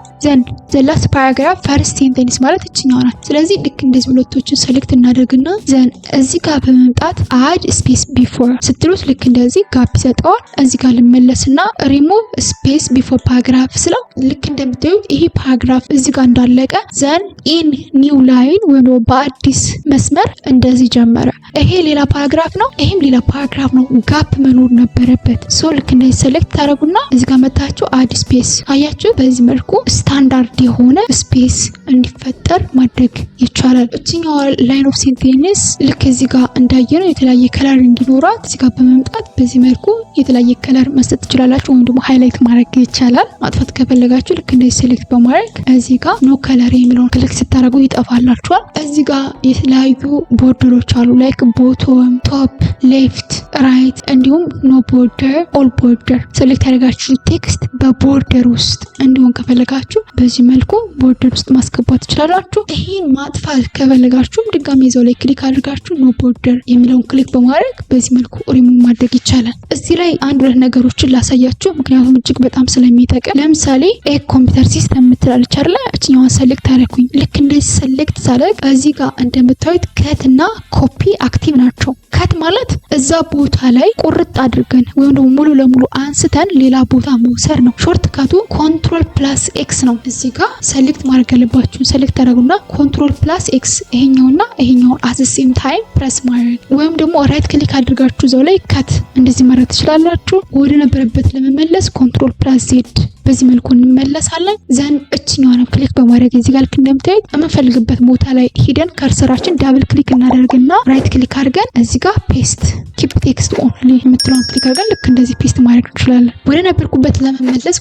ዘ ላስት ፓራግራፍ ፈርስት ሴንቴንስ ማለት እችኛው ናት። ስለዚህ ልክ እንደዚህ ሁለቶችን ሰሌክት እናደርግና ዘን እዚህ ጋር በመምጣት አድ ስፔስ ቢፎር ስትሉት ልክ እንደዚህ ጋፕ ይሰጠዋል። እዚህ ጋር ልመለስና ሪሙቭ ስፔስ ቢፎር ፓራግራፍ ስለው ልክ እንደምታዩት ይሄ ፓራግራፍ እዚህ ጋር እንዳለቀ ዘን ኢን ኒው ላይን ወይም በአዲስ መስመር እንደዚህ ጀመረ። ይሄ ሌላ ፓራግራፍ ነው፣ ይሄም ሌላ ፓራግራፍ ነው። ጋፕ መኖር ነበረበት። ሶ ልክ እንደዚህ ሰሌክት ታደርጉና እዚህ ጋር መታችሁ አድ ስፔስ አያችሁ። በዚህ መልኩ ስታንዳርድ የሆነ ስፔስ እንዲፈጠር ማድረግ ይቻላል። እችኛዋ ላይን ኦፍ ሴንቴንስ ልክ እዚህ ጋር እንዳየነው የተለያየ ከለር እንዲኖራት እዚህ ጋር በመምጣት በዚህ መልኩ የተለያየ ከለር መስጠት ትችላላችሁ፣ ወይም ደግሞ ሃይላይት ማድረግ ይቻላል። ማጥፋት ከፈለጋችሁ ልክ እንደዚህ ሴሌክት በማድረግ እዚህ ጋር ኖ ከለር የሚለውን ክሊክ ስታደርጉ ይጠፋላችኋል። እዚህ ጋር የተለያዩ ቦርደሮች አሉ፣ ላይክ ቦቶም፣ ቶፕ፣ ሌፍት፣ ራይት እንዲሁም ኖ ቦርደር፣ ኦል ቦርደር። ሴሌክት ያደርጋችሁ ቴክስት በቦርደር ውስጥ እንዲሁም ከፈለጋችሁ በዚህ መልኩ ቦርደር ውስጥ ማስገባት ትችላላችሁ። ይሄን ማጥፋት ከፈለጋችሁም ድጋሚ እዛው ላይ ክሊክ አድርጋችሁ ኖ ቦርደር የሚለውን ክሊክ በማድረግ በዚህ መልኩ ሪሙቭ ማድረግ ይቻላል። እዚህ ላይ አንድ ሁለት ነገሮችን ላሳያችሁ፣ ምክንያቱም እጅግ በጣም ስለሚጠቅም። ለምሳሌ ኮምፒውተር ሲስተም የምትላለች አይደል? እችኛዋን ሰሌክት አደረኩኝ። ልክ እንደዚህ ሰሌክት ሳደርግ እዚህ ጋር እንደምታዩት ከት እና ኮፒ አክቲቭ ናቸው። ከት ማለት እዛ ቦታ ላይ ቁርጥ አድርገን ወይም ደግሞ ሙሉ ለሙሉ አንስተን ሌላ ቦታ መውሰድ ነው። ሾርት ካቱ ኮንትሮል ፕላስ ኤክስ ነው። እዚህ ጋር ሰሌክት ማድረግ ያለባችሁ ሰሌክት አደረጉና ኮንትሮል ፕላስ ኤክስ ይሄኛውና ይሄኛውን አት ዘ ሴም ታይም ፕረስ ማድረግ ወይም ደግሞ ራይት ክሊክ አድርጋችሁ እዛው ላይ ከት እንደዚህ ማድረግ ትችላላችሁ። ወደ ነበረበት ለመመለስ ኮንትሮል ፕላስ ዜድ በዚህ መልኩ እንመለሳለን። ዘን እችኛዋን ክሊክ በማድረግ እዚህ ጋር ልክ እንደምታዩት የምንፈልግበት ቦታ ላይ ሄደን ከርሰራችን ዳብል ክሊክ እናደርግና ራይት ክሊክ አድርገን እዚህ ጋር ፔስት ኪፕ ቴክስት ኦንሊ የምትለውን ክሊክ አድርገን ልክ እንደዚህ ፔስት ማድረግ እንችላለን። ወደ ነበርኩበት ለመመለስ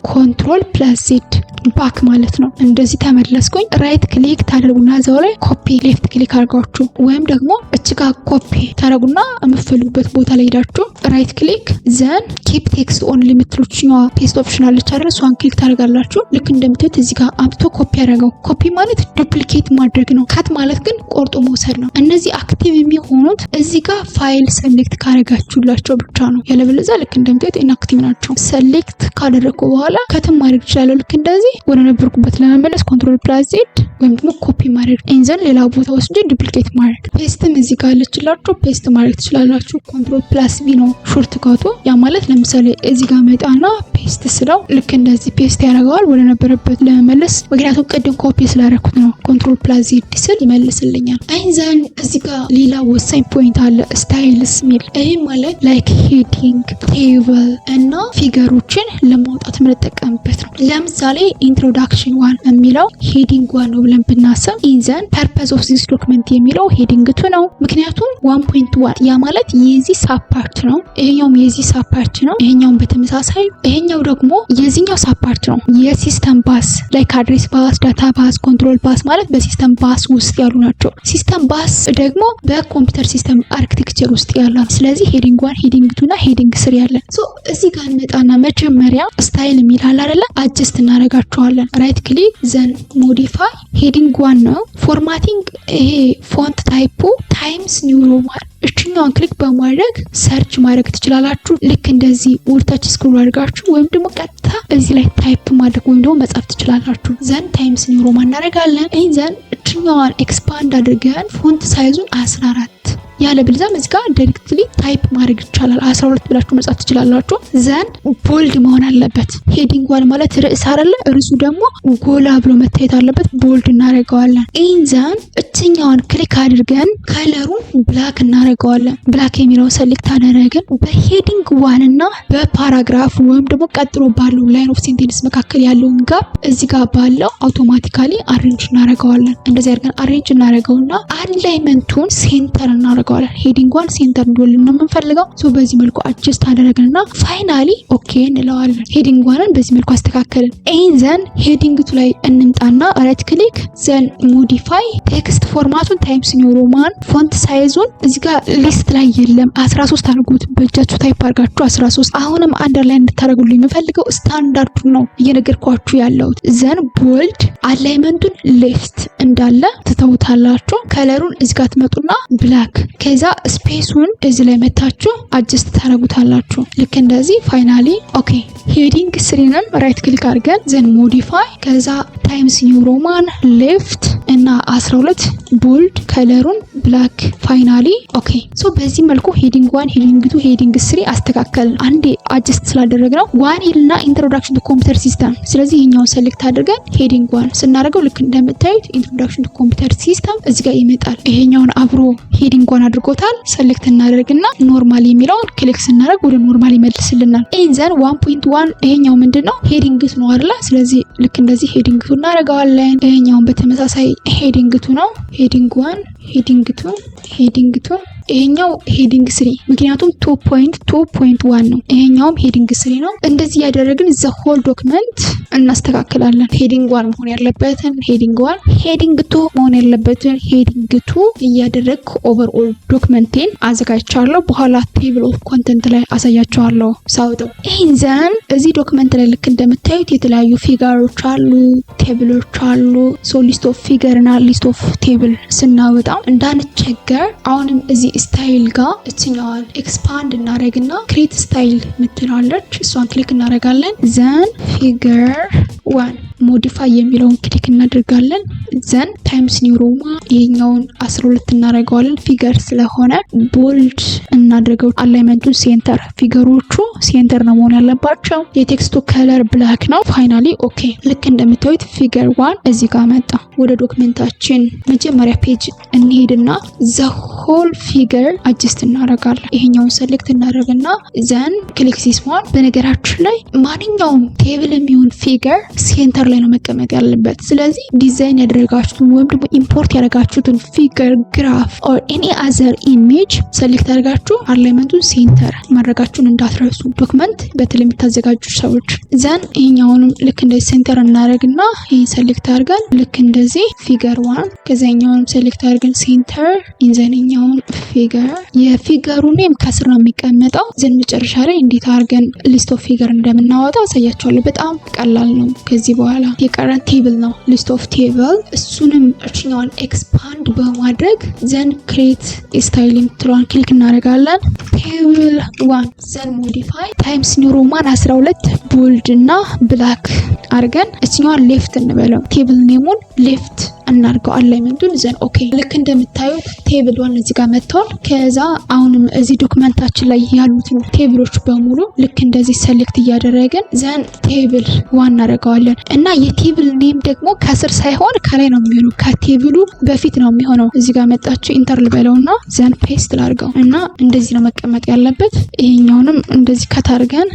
ኮንትሮል ፕላስ ዜድ ባክ ማለት ነው። እንደዚህ ተመለስኩኝ። ራይት ክሊክ ታደርጉና እዛው ላይ ኮፒ ሌፍት ክሊክ አድርጋችሁ ወይም ደግሞ እችጋ ኮፒ ታደርጉና የምትፈልጉበት ቦታ ላይ ሄዳችሁ ራይት ክሊክ ዘን ኪፕ ቴክስት ኦንሊ የምትሉችኛዋ ፔስት ኦፕሽን አለች አይደል? እሷን ክሊክ ታደርጋላችሁ። ልክ እንደምታዩት እዚህ ጋር አምጥቶ ኮፒ ያደረገው። ኮፒ ማለት ዱፕሊኬት ማድረግ ነው። ካት ማለት ግን ቆርጦ መውሰድ ነው። እነዚህ አክቲቭ የሚሆኑት እዚህ ጋር ፋይል ሰሌክት ካደረጋችሁላቸው ብቻ ነው። ያለበለዚያ ልክ እንደምታዩት ኢንአክቲቭ ናቸው። ሰሌክት ካደረኩ በኋላ ከትም ማድረግ ይችላል። ልክ እንደዚህ ወደ ነበርኩበት ለመመለስ ኮንትሮል ፕላስ ዜድ ወይም ደግሞ ኮፒ ማድረግ ኢንዘን ሌላ ቦታ ወስጄ ዱፕሊኬት ማድረግ። ፔስትም እዚህ ጋር አለችላችሁ ፔስት ማድረግ ትችላላችሁ። ኮንትሮል ፕላስ ቪ ነው ሾርት ካቱ። ያ ማለት ለምሳሌ እዚህ ጋር መጣና ፔስት ስለው ልክ እንደዚህ ፔስት ያደርገዋል ወደ ነበረበት ለመመለስ። ምክንያቱም ቅድም ኮፒ ስላደረኩት ነው። ኮንትሮል ፕላስ ዜድ ስል ይመልስልኛል። ኢንዘን እዚህ ጋር ሌላ ወሳኝ ፖይንት አለ፣ ስታይልስ ሚል። ይሄ ማለት ላይክ ሄዲንግ፣ ቴብል እና ፊገሮችን ለማውጣት የምንጠቀምበት ነው። ለምሳሌ ኢንትሮዳክሽን ዋን የሚለው ሄዲንግ ዋን ነው ብለን ብናስብ ኢንዘን ፐርፐዝ ኦፍ ዚስ ዶክመንት የሚለው ሄዲንግ ቱ ነው። ምክንያቱም 1.1 ያ ማለት የዚህ ሳፓርት ነው፣ ይሄኛውም የዚህ ሳፓርት ነው፣ ይሄኛውም በተመሳሳይ ይሄኛው ደግሞ የዚህኛው ሳፓርት ነው። የሲስተም ባስ ላይክ አድሬስ ባስ፣ ዳታ ባስ፣ ኮንትሮል ባስ ማለት በሲስተም ባስ ውስጥ ያሉ ናቸው። ሲስተም ባስ ደግሞ በኮምፒውተር ሲስተም አርኪቴክቸር ውስጥ ያለ። ስለዚህ ሄዲንግ 1 ሄዲንግ 2 እና ሄዲንግ 3 ያለን። ሶ እዚህ ጋር እንመጣና መጀመሪያ ስታይል የሚላል አይደለ አጀስት እናደርጋቸዋለን። ራይት ክሊክ ዘን ሞዲፋይ ሄዲንግ 1 ነው። ፎርማቲንግ ይሄ ፎንት ታይፑ ታይምስ ኒው ሮማን እችኛውን ክሊክ በማድረግ ሰርች ማድረግ ትችላላችሁ። ልክ እንደዚህ ወርታች ስክሮል አድርጋችሁ ወይም ደግሞ ቀጥታ እዚህ ላይ ታይፕ ማድረግ ወይም ደግሞ መጻፍ ትችላላችሁ። ዘን ታይምስ ኒው ሮማን እናደርጋለን። ዘን እችኛዋን ኤክስፓንድ አድርገን ፎንት ሳይዙን 14 ያለ ብልዛም እዚህ ጋር ዳይሬክትሊ ታይፕ ማድረግ ይቻላል። 12 ብላችሁ መጻፍ ትችላላችሁ። ዘን ቦልድ መሆን አለበት። ሄዲንግ 1 ማለት ርዕስ አይደለ? ርዕሱ ደግሞ ጎላ ብሎ መታየት አለበት። ቦልድ እናደርገዋለን። ዘን እችኛዋን ክሊክ አድርገን ከለሩን ብላክ እናደርገዋለን። ብላክ የሚለውን ሰሌክት አደረግን። በሄዲንግ 1 እና በፓራግራፍ ወይም ደግሞ ቀጥሎ ባለው ላይን ኦፍ ሴንቴንስ መካከል ያለውን ጋፕ እዚህ ጋር ባለው አውቶማቲካሊ አሬንጅ እናደርገዋለን። እንደዚህ አድርገን አሬንጅ እናደርገውና አላይመንቱን ሴንተር እናደርገዋለን። ሄዲንግ 1 ሴንተር እንዲሆን ነው የምንፈልገው። ሶ በዚህ መልኩ አጀስት አደረግንና ፋይናሊ ኦኬ እንለዋለን። ሄዲንግ 1ን በዚህ መልኩ አስተካከልን። ዘን ሄዲንግ 2 ላይ እንምጣና ራይት ክሊክ ዘን ሞዲፋይ ቴክስት ፎርማቱን ታይምስ ኒው ሮማን ፎንት ሳይዙን እዚህ ጋር ሊስት ላይ የለም 13 አድርጉት። በእጃችሁ ታይፕ አድርጋችሁ 13። አሁንም አንደርላይን እንድታደርጉልኝ የምፈልገው ስታንዳርዱ ነው እየነገርኳችሁ ያለሁት። ዘን ቦልድ አላይመንቱን ሌፍት እንዳለ ትተውታላችሁ። ከለሩን እዚህ ጋር ትመጡና ብላክ ከዛ ስፔሱን እዚህ ላይ መታችሁ አጀስት ታደርጉታላችሁ። ልክ እንደዚህ ፋይናሊ ኦኬ። ሄዲንግ 3ንም ራይት ክሊክ አድርገን ዘን ሞዲፋይ ከዛ ታይምስ ኒው ሮማን ሌፍት እና 12 ቦልድ ከለሩን ብላክ ፋይናሊ ኦኬ። ሶ በዚህ መልኩ ሄዲንግ 1 ሄዲንግ 2 ሄዲንግ 3 አስተካከልን። አንዴ አጀስት ስላደረግነው 1 ይልና ኢንትሮዳክሽን ቱ ኮምፒውተር ሲስተም። ስለዚህ ይሄኛውን ሴሌክት አድርገን ሄዲንግ 1 ስናደርገው ልክ እንደምታዩት ኢንትሮዳክሽን ቱ ኮምፒውተር ሲስተም እዚህ ጋር ይመጣል። ይሄኛውን አብሮ ሄዲንግ 1 አድርጎታል። ሴሌክት እናደርግና ኖርማል የሚለውን ክሊክ ስናደርግ ወደ ኖርማል ይመልስልናል። ዘን 1.1 ይሄኛው ምንድነው ሄዲንግ 2 ነው አይደል? ስለዚህ ልክ እንደዚህ ሄዲንግ 2 እናደርገዋለን። ይሄኛውን በተመሳሳይ ሄዲንግ 2 ነው። ሄዲንግ 1 ሄዲንግ 2 ሄዲንግ 2 ይሄኛው ሄዲንግ 3 ምክንያቱም 2.2.1 ነው። ይሄኛውም ሄዲንግ 3 ነው። እንደዚህ ያደረግን ዘ ሆል ዶክመንት እናስተካክላለን። ሄዲንግ 1 መሆን ያለበትን ሄዲንግ 1፣ ሄዲንግ 2 መሆን ያለበትን ሄዲንግ 2 እያደረግኩ ኦቨርኦል ዶክመንቴን አዘጋጅቻለሁ። በኋላ ቴብል ኦፍ ኮንተንት ላይ አሳያቸዋለሁ ሳውጠው። ዘን እዚህ ዶክመንት ላይ ልክ እንደምታዩት የተለያዩ ፊገሮች አሉ፣ ቴብሎች አሉ። ሶ ሊስት ኦፍ ፊገር እና ሊስት ኦፍ ቴብል ስናወጣ እንዳንቸገር አሁንም እዚህ ስታይል ጋር እችኛዋን ኤክስፓንድ እናደርግና ክሬት ስታይል ምትላለች እሷን ክሊክ እናደርጋለን። ዘን ፊገር 1 ሞዲፋይ የሚለውን ክሊክ እናደርጋለን። ዘን ታይምስ ኒው ሮማን ይሄኛውን 12 እናደርገዋለን። ፊገር ስለሆነ ቦልድ እናደርገው። አላይመንቱን ሴንተር፣ ፊገሮቹ ሴንተር ነው መሆን ያለባቸው። የቴክስቱ ከለር ብላክ ነው። ፋይናሊ ኦኬ። ልክ እንደምታዩት ፊገር 1 እዚህ ጋር መጣ። ወደ ዶክመንታችን መጀመሪያ ፔጅ እንሄድና ዘ ሆል ፊገር አጀስት እናደርጋለን። ይሄኛውን ሴሌክት እናደርግና ዘን ክሊክ ዚስ ዋን። በነገራችን ላይ ማንኛውም ቴብል የሚሆን ፊገር ሴንተር ላይ ነው መቀመጥ ያለበት። ስለዚህ ዲዛይን ያደረጋችሁትን ወይም ደግሞ ኢምፖርት ያደረጋችሁትን ፊገር፣ ግራፍ ኦር ኤኒ አዘር ኢሜጅ ሴሌክት አድርጋችሁ አላይመንቱን ሴንተር ማድረጋችሁን እንዳትረሱ። ዶክመንት በተለይ የምታዘጋጁ ሰዎች ዘን ይሄኛውንም ልክ እንደዚህ ሴንተር እናደርግና ይሄን ሴሌክት አድርገን ልክ እንደዚህ ፊገር 1 ከዛኛውንም ሴሌክት አድርገን ሴንተር ኢንዘንኛውን ፊገር። የፊገሩ ኔም ከስር ነው የሚቀመጠው። ዘን መጨረሻ ላይ እንዴት አድርገን ሊስት ኦፍ ፊገር እንደምናወጣው አሳያችኋለሁ። በጣም ቀላል ነው። ከዚህ በኋላ የቀረን ቴብል ነው፣ ሊስት ኦፍ ቴብል። እሱንም እችኛዋን ኤክስፓንድ በማድረግ ዘን ክሬት ስታይሊንግ ትሏን ክሊክ እናደርጋለን። ቴብል 1 ዘን ሞዲፋይ ታይምስ ኒው ሮማን 12 ቦልድ እና ብላክ አድርገን እችኛዋን ሌፍት እንበለው። ቴብል ኔሙን ሌፍት እናርገው አላይመንቱን። ዘን ኦኬ። ልክ እንደምታዩት ቴብል 1 እዚህ ጋር መጥቷል። ከዛ አሁንም እዚህ ዶክመንታችን ላይ ያሉትን ቴብሎች በሙሉ ልክ እንደዚህ ሴሌክት እያደረግን ዘን ቴብል 1 እናደርገዋለን እና የቴብል ኔም ደግሞ ከስር ሳይሆን ከላይ ነው የሚሆነው፣ ከቴብሉ በፊት ነው የሚሆነው። እዚህ ጋር መጣችሁ ኢንተር ልበለውና ዘን ፔስት ላድርገው እና እንደዚህ ነው መቀመጥ ያለበት። ይሄኛውንም እንደዚህ ከታርገን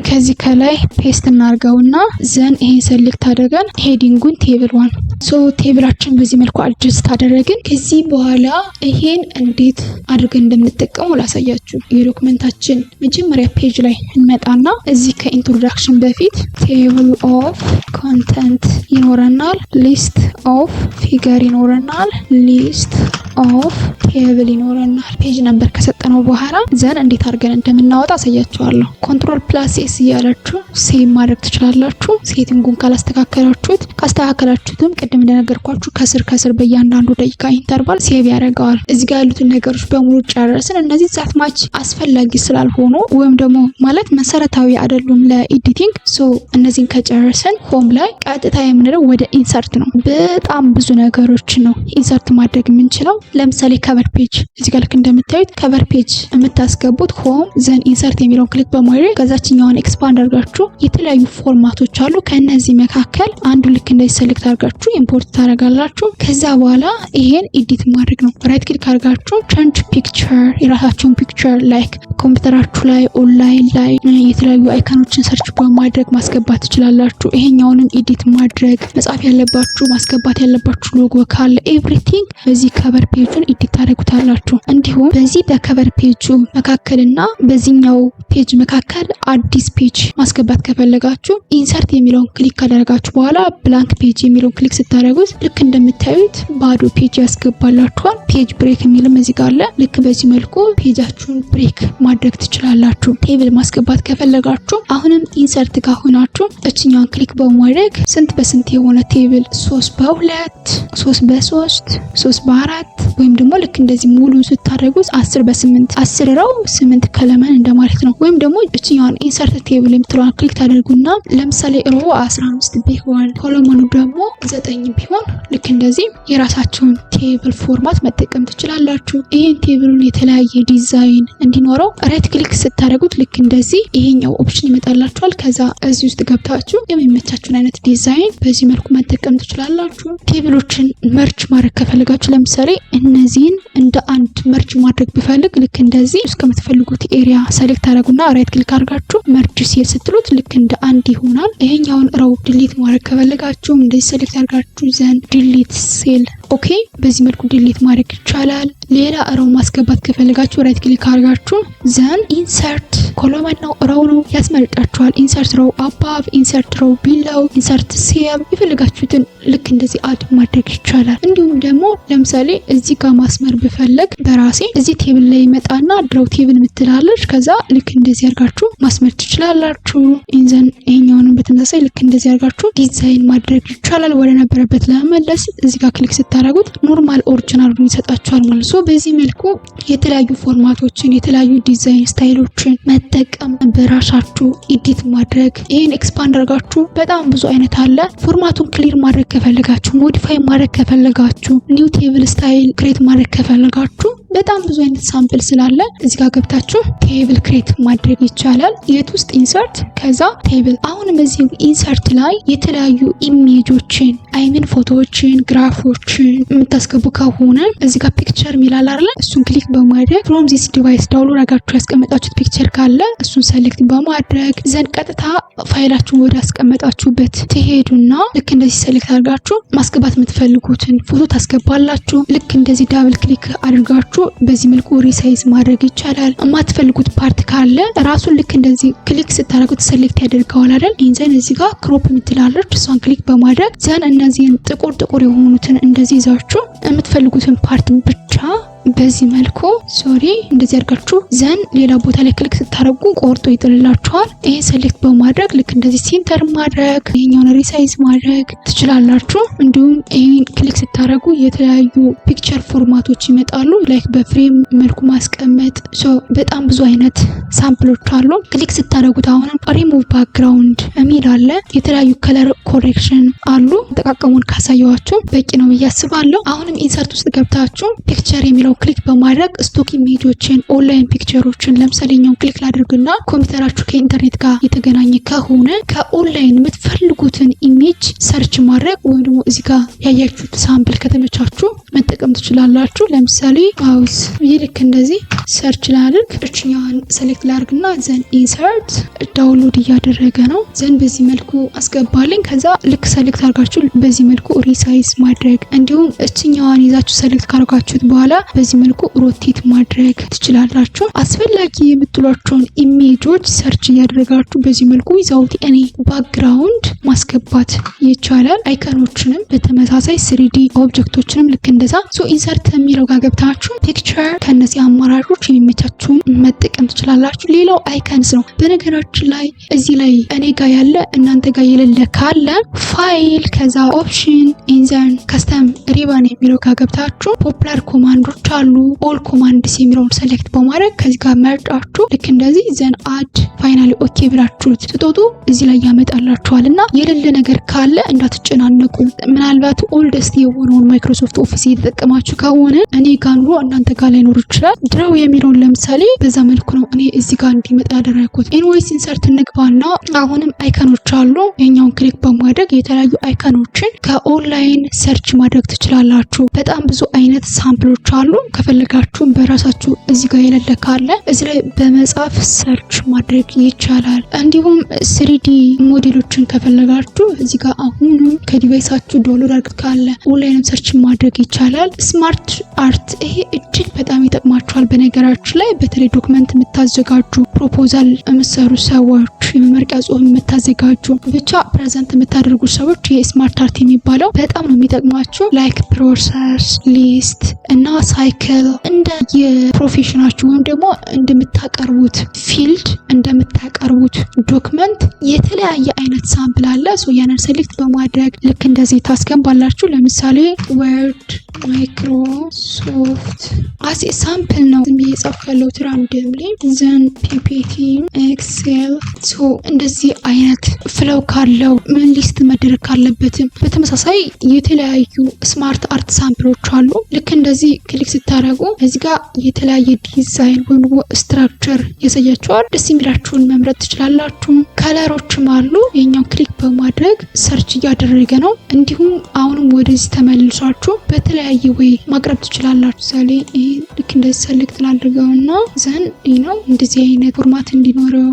ከዚህ ከላይ ፔስት እናርገውና ዘን ይሄ ሰሌክት አድርገን ሄዲንጉን ቴብል 1 ቴብላችን በዚህ መልኩ አድጀስት አደረግን። ከዚህ በኋላ ይሄን እንዴት አድርገን እንደምንጠቀመው ላሳያችሁ። የዶክመንታችን መጀመሪያ ፔጅ ላይ እንመጣና እዚህ ከኢንትሮዳክሽን በፊት ቴብል ኦፍ ኮንተንት ይኖረናል፣ ሊስት ኦፍ ፊገር ይኖረናል፣ ሊስት ኦፍ ቴብል ይኖረናል። ፔጅ ነምበር ከሰጠነው በኋላ ዘን እንዴት አድርገን እንደምናወጣ አሳያችኋለሁ። ኮንትሮል ፕላስ ኤስ እያላችሁ ሴቭ ማድረግ ትችላላችሁ። ሴቲንጉን ካላስተካከላችሁት፣ ካስተካከላችሁትም ቅድም እንደነገርኳችሁ ከስር በእያንዳንዱ ደቂቃ ኢንተርቫል ሴቭ ያደርገዋል። እዚህ ጋር ያሉትን ነገሮች በሙሉ ጨረስን። እነዚህ ዛትማች አስፈላጊ ስላልሆኑ ወይም ደግሞ ማለት መሰረታዊ አይደሉም ለኤዲቲንግ። እነዚህን ከጨረስን ሆም ላይ ቀጥታ የምንለው ወደ ኢንሰርት ነው። በጣም ብዙ ነገሮች ነው ኢንሰርት ማድረግ የምንችለው። ለምሳሌ ከቨር ፔጅ እዚህ ጋር ልክ እንደምታዩት ከቨር ፔጅ የምታስገቡት ሆም ዘን ኢንሰርት የሚለውን ክሊክ በማድረግ ከዛችኛውን ኤክስፓንድ አድርጋችሁ የተለያዩ ፎርማቶች አሉ። ከነዚህ መካከል አንዱ ልክ እንደዚህ ሰሌክት አድርጋችሁ ኢምፖርት ታደርጋላችሁ። ከዛ በኋላ ይሄን ኤዲት ማድረግ ነው። ራይት ክሊክ አድርጋችሁ ቼንጅ ፒክቸር፣ የራሳችሁን ፒክቸር ላይክ ኮምፒውተራችሁ ላይ ኦንላይን ላይ የተለያዩ አይካኖችን ሰርች በማድረግ ማስገባት ትችላላችሁ። ይሄኛውንም ኤዲት ማድረግ፣ መጻፍ ያለባችሁ ማስገባት ያለባችሁ ሎጎ ካለ ኤቭሪቲንግ በዚህ ከቨር ፔጁን ኤዲት ታደርጉታላችሁ። እንዲሁም በዚህ በከቨር ፔጁ መካከልና በዚህኛው ፔጅ መካከል አዲስ ፔጅ ማስገባት ከፈለጋችሁ ኢንሰርት የሚለውን ክሊክ ካደረጋችሁ በኋላ ብላንክ ፔጅ የሚለውን ክሊክ ስታደርጉት ልክ እንደምታዩት ባዶ ፔጅ ያስገባላችኋል። ፔጅ ብሬክ የሚልም እዚህ ጋር አለ። ልክ በዚህ መልኩ ፔጃችሁን ብሬክ ማድረግ ትችላላችሁ። ቴብል ማስገባት ከፈለጋችሁ አሁንም ኢንሰርት ጋር ሆናችሁ እችኛውን ክሊክ በማድረግ ስንት በስንት የሆነ ቴብል 3 በ2 3 በ3 3 በ4 ወይም ደግሞ ልክ እንደዚህ ሙሉ ስታደርጉት 10 በ8 10 ራው 8 ከለመን እንደማለት ነው። ወይም ደግሞ እችኛውን ኢንሰርት ቴብል የምትለዋን ክሊክ ታደርጉና ለምሳሌ ሮ 15 ቢሆን ኮለመኑ ደግሞ 9 ቢሆን ልክ እንደዚህ የራሳችሁን ቴብል ፎርማት መጠቀም ትችላላችሁ። ይሄን ቴብሉን የተለያየ ዲዛይን እንዲኖረው ራይት ክሊክ ስታደርጉት ልክ እንደዚህ ይሄኛው ኦፕሽን ይመጣላችኋል። ከዛ እዚህ ውስጥ ገብታችሁ የሚመቻችሁን አይነት ዲዛይን በዚህ መልኩ መጠቀም ትችላላችሁ። ቴብሎችን መርጅ ማድረግ ከፈለጋችሁ ለምሳሌ እነዚህን እንደ አንድ መርጅ ማድረግ ብፈልግ ልክ እንደዚህ እስከምትፈልጉት ኤሪያ ሰሌክት አድርጉና ራይት ክሊክ አድርጋችሁ መርጅ ሴል ስትሉት ልክ እንደ አንድ ይሆናል። ይሄኛውን ሮው ዲሊት ማድረግ ከፈለጋችሁ እንደዚህ ሰሌክት አድርጋችሁ ዘን ዲሊት ሴል ኦኬ። በዚህ መልኩ ዲሊት ማድረግ ይቻላል። ሌላ ሮው ማስገባት ከፈለጋችሁ ራይት ክሊክ አድርጋችሁ ዘን ኢንሰርት ኮሎመን ነው ሮው ነው ያስመርጣችኋል። ኢንሰርት ሮው አባቭ፣ ኢንሰርት ሮው ቢለው፣ ኢንሰርት ሴል የፈለጋችሁትን ልክ እንደዚህ አድ ማድረግ ይቻላል። እንዲሁም ደግሞ ለምሳሌ እዚህ ጋር ማስመር ብፈልግ በራሴ እዚህ ቴብል ላይ መጣና ድሮው ቴብል ምትላለች። ከዛ ልክ እንደዚህ አድርጋችሁ ማስመር ትችላላችሁ። ኢንዘን ይሄኛውንም በተመሳሳይ ልክ እንደዚህ አድርጋችሁ ዲዛይን ማድረግ ይቻላል። ወደ ነበረበት ለመመለስ እዚህ ጋር ክሊክ ስታደርጉት ኖርማል ኦሪጂናሉን ይሰጣችኋል ማለት ነው። በዚህ መልኩ የተለያዩ ፎርማቶችን የተለያዩ ዲዛይን ስታይሎችን መጠቀም በራሳችሁ ኤዲት ማድረግ። ይሄን ኤክስፓንድ አድርጋችሁ በጣም ብዙ አይነት አለ። ፎርማቱን ክሊር ማድረግ ከፈለጋችሁ፣ ሞዲፋይ ማድረግ ከፈለጋችሁ፣ ኒው ቴብል ስታይል ክሬት ማድረግ ከፈለጋችሁ በጣም ብዙ አይነት ሳምፕል ስላለ እዚህ ጋር ገብታችሁ ቴብል ክሬት ማድረግ ይቻላል። የት ውስጥ ኢንሰርት ከዛ ቴብል። አሁን በዚህ ኢንሰርት ላይ የተለያዩ ኢሜጆችን አይሚን ፎቶዎችን ግራፎችን የምታስገቡ ከሆነ እዚህ ጋር ፒክቸር ሚላል አይደል? እሱን ክሊክ በማድረግ ፍሮም ዚስ ዲቫይስ ዳውንሎድ አድርጋችሁ ያስቀመጣችሁት ፒክቸር ካለ እሱን ሰሌክት በማድረግ ዘን ቀጥታ ፋይላችሁን ወደ አስቀመጣችሁበት ትሄዱና ልክ እንደዚህ ሰሌክት አድርጋችሁ ማስገባት የምትፈልጉትን ፎቶ ታስገባላችሁ። ልክ እንደዚህ ዳብል ክሊክ አድርጋችሁ በዚህ መልኩ ሪሳይዝ ማድረግ ይቻላል። የማትፈልጉት ፓርት ካለ ራሱን ልክ እንደዚህ ክሊክ ስታደርጉት ሰሌክት ያደርገዋል አይደል? ኢንዘን እዚህ ጋር ክሮፕ የምትላለች እሷን ክሊክ በማድረግ ዘን እነዚህን ጥቁር የሆኑትን እንደዚህ ይዛችሁ የምትፈልጉትን ፓርት ብቻ በዚህ መልኩ እንደዚህ አድርጋችሁ ዘን ሌላ ቦታ ላይ ክሊክ ስታደርጉ ቆርጦ ይጥልላችኋል። ይሄ ሴሌክት በማድረግ ልክ እንደዚህ ሴንተር ማድረግ ይሄኛውን ሪሳይዝ ማድረግ ትችላላችሁ። እንዲሁም ይሄን ክሊክ ስታደርጉ የተለያዩ ፒክቸር ፎርማቶች ይመጣሉ። ላይክ በፍሬም መልኩ ማስቀመጥ በጣም ብዙ አይነት ሳምፕሎች አሉ። ክሊክ ስታደርጉት አሁንም ሪሙቭ ባክግራውንድ የሚል አለ። የተለያዩ ከለር ኮሬክሽን አሉ። ተጠቃቀሙን ካሳየዋችሁ በቂ ነው ብዬ አስባለሁ። አሁንም ኢንሰርት ውስጥ ገብታችሁ ፒክቸር የሚለው ክሊክ በማድረግ ስቶክ ኢሜጆችን ኦንላይን ፒክቸሮችን ለምሳሌ ኛውን ክሊክ ላድርግና ኮምፒውተራችሁ ከኢንተርኔት ጋር የተገናኘ ከሆነ ከኦንላይን የምትፈልጉትን ኢሜጅ ሰርች ማድረግ ወይም ደግሞ እዚህ ጋር ያያችሁት ሳምፕል ከተመቻችሁ መጠቀም ትችላላችሁ። ለምሳሌ ማውዝ ልክ እንደዚህ ሰርች ላድርግ፣ እችኛዋን ሴሌክት ላድርግና ዘን ኢንሰርት ዳውንሎድ እያደረገ ነው። ዘን በዚህ መልኩ አስገባልኝ። ከዛ ልክ ሴሌክት አድርጋችሁ በዚህ መልኩ ሪሳይዝ ማድረግ እንዲሁም እችኛዋን ይዛችሁ ሴሌክት ካደርጋችሁት በኋላ በዚህ መልኩ ሮቴት ማድረግ ትችላላችሁ። አስፈላጊ የምትሏቸውን ኢሜጆች ሰርች እያደረጋችሁ በዚህ መልኩ ዊዛውት ኤኒ ባክግራውንድ ማስገባት ይቻላል። አይከኖችንም በተመሳሳይ 3D ኦብጀክቶችንም ልክ እንደዛ። ሶ ኢንሰርት የሚለው ጋር ገብታችሁ ፒክቸር ከነዚህ አማራጮች የሚመቻችሁን መጠቀም ትችላላችሁ። ሌላው አይከንስ ነው። በነገራችን ላይ እዚህ ላይ እኔ ጋር ያለ እናንተ ጋር የሌለ ካለ ፋይል ከዛ ኦፕሽን ኢንዘርን ከስተም ሪባን የሚለው ጋር ገብታችሁ ፖፑላር ኮማንዶች አሉ። ኦል ኮማንድስ የሚለውን ሴሌክት በማድረግ ከዚህ ጋር መርጣችሁ ልክ እንደዚህ ዘን አድ ፋይናሊ ኦኬ ብላችሁት ስትወጡ እዚህ ላይ ያመጣላችኋል። እና የሌለ ነገር ካለ እንዳትጨናነቁ። ምናልባት ኦልደስት የሆነውን ማይክሮሶፍት ኦፊስ እየተጠቀማችሁ ከሆነ እኔ ጋር ኑሮ እናንተ ጋር ላይኖር ይችላል። ድረው የሚለውን ለምሳሌ በዛ መልኩ ነው እኔ እዚህ ጋር እንዲመጣ ያደረኩት። ኢንቮይስ ኢንሰርት እንግባና አሁንም አይከኖች አሉ። የኛውን ክሊክ በማድረግ የተለያዩ አይከኖችን ከኦንላይን ሰርች ማድረግ ትችላላችሁ። በጣም ብዙ አይነት ሳምፕሎች አሉ። ከፈለጋችሁም በራሳችሁ እዚህ ጋር የሌለ ካለ እዚህ ላይ በመጻፍ ሰርች ማድረግ ይቻላል። እንዲሁም 3D ሞዴሎችን ከፈለጋችሁ እዚህ ጋር አሁንም ከዲቫይሳችሁ ዳውንሎድ አድርጉት ካለ ኦንላይን ሰርች ማድረግ ይቻላል። ስማርት አርት ይሄ እጅግ በጣም ይጠቅማችኋል። በነገራችን ላይ በተለይ ዶክመንት የምታዘጋጁ ፕሮፖዛል የምትሰሩ ሰዎች፣ የመመረቂያ ጽሁፍ የምታዘጋጁ ብቻ ፕሬዘንት የምታደርጉ ሰዎች የስማርት አርት የሚባለው በጣም ነው የሚጠቅማችሁ። ላይክ ፕሮሰስ፣ ሊስት እና ሳይክል እንደ የፕሮፌሽናችሁ ወይም ደግሞ እንደምታቀርቡት ፊልድ እንደምታቀርቡት ዶክመንት የተለያየ አይነት ሳምፕል አለ። ሶ ያንን ሴሌክት በማድረግ ልክ እንደዚህ ታስገባላችሁ። ለምሳሌ ወርድ፣ ማይክሮሶፍት አሴ ሳምፕል ነው ዝም ብዬ ጻፍ ያለው ራንደምሊ ዘን ፒፒቲ፣ ኤክሴል ሶ እንደዚህ አይነት ፍለው ካለው ምን ሊስት መደረግ ካለበትም በተመሳሳይ የተለያዩ ስማርት አርት ሳምፕሎች አሉ። ልክ እንደዚህ ክሊክ ስታደርጉ እዚህ ጋር የተለያየ ዲዛይን ወይም ስትራክቸር ያሳያችኋል። ደስ የሚላችሁን መምረጥ ትችላላችሁ። ከለሮችም አሉ። የኛው ክሊክ በማድረግ ሰርች እያደረገ ነው። እንዲሁም አሁንም ወደዚህ ተመልሳችሁ በተለያየ ወይ ማቅረብ ትችላላችሁ። ምሳሌ ልክ እንደዚህ ሰሌክት ላድርገውና ዘን ነው እንደዚህ አይነት ፎርማት እንዲኖረው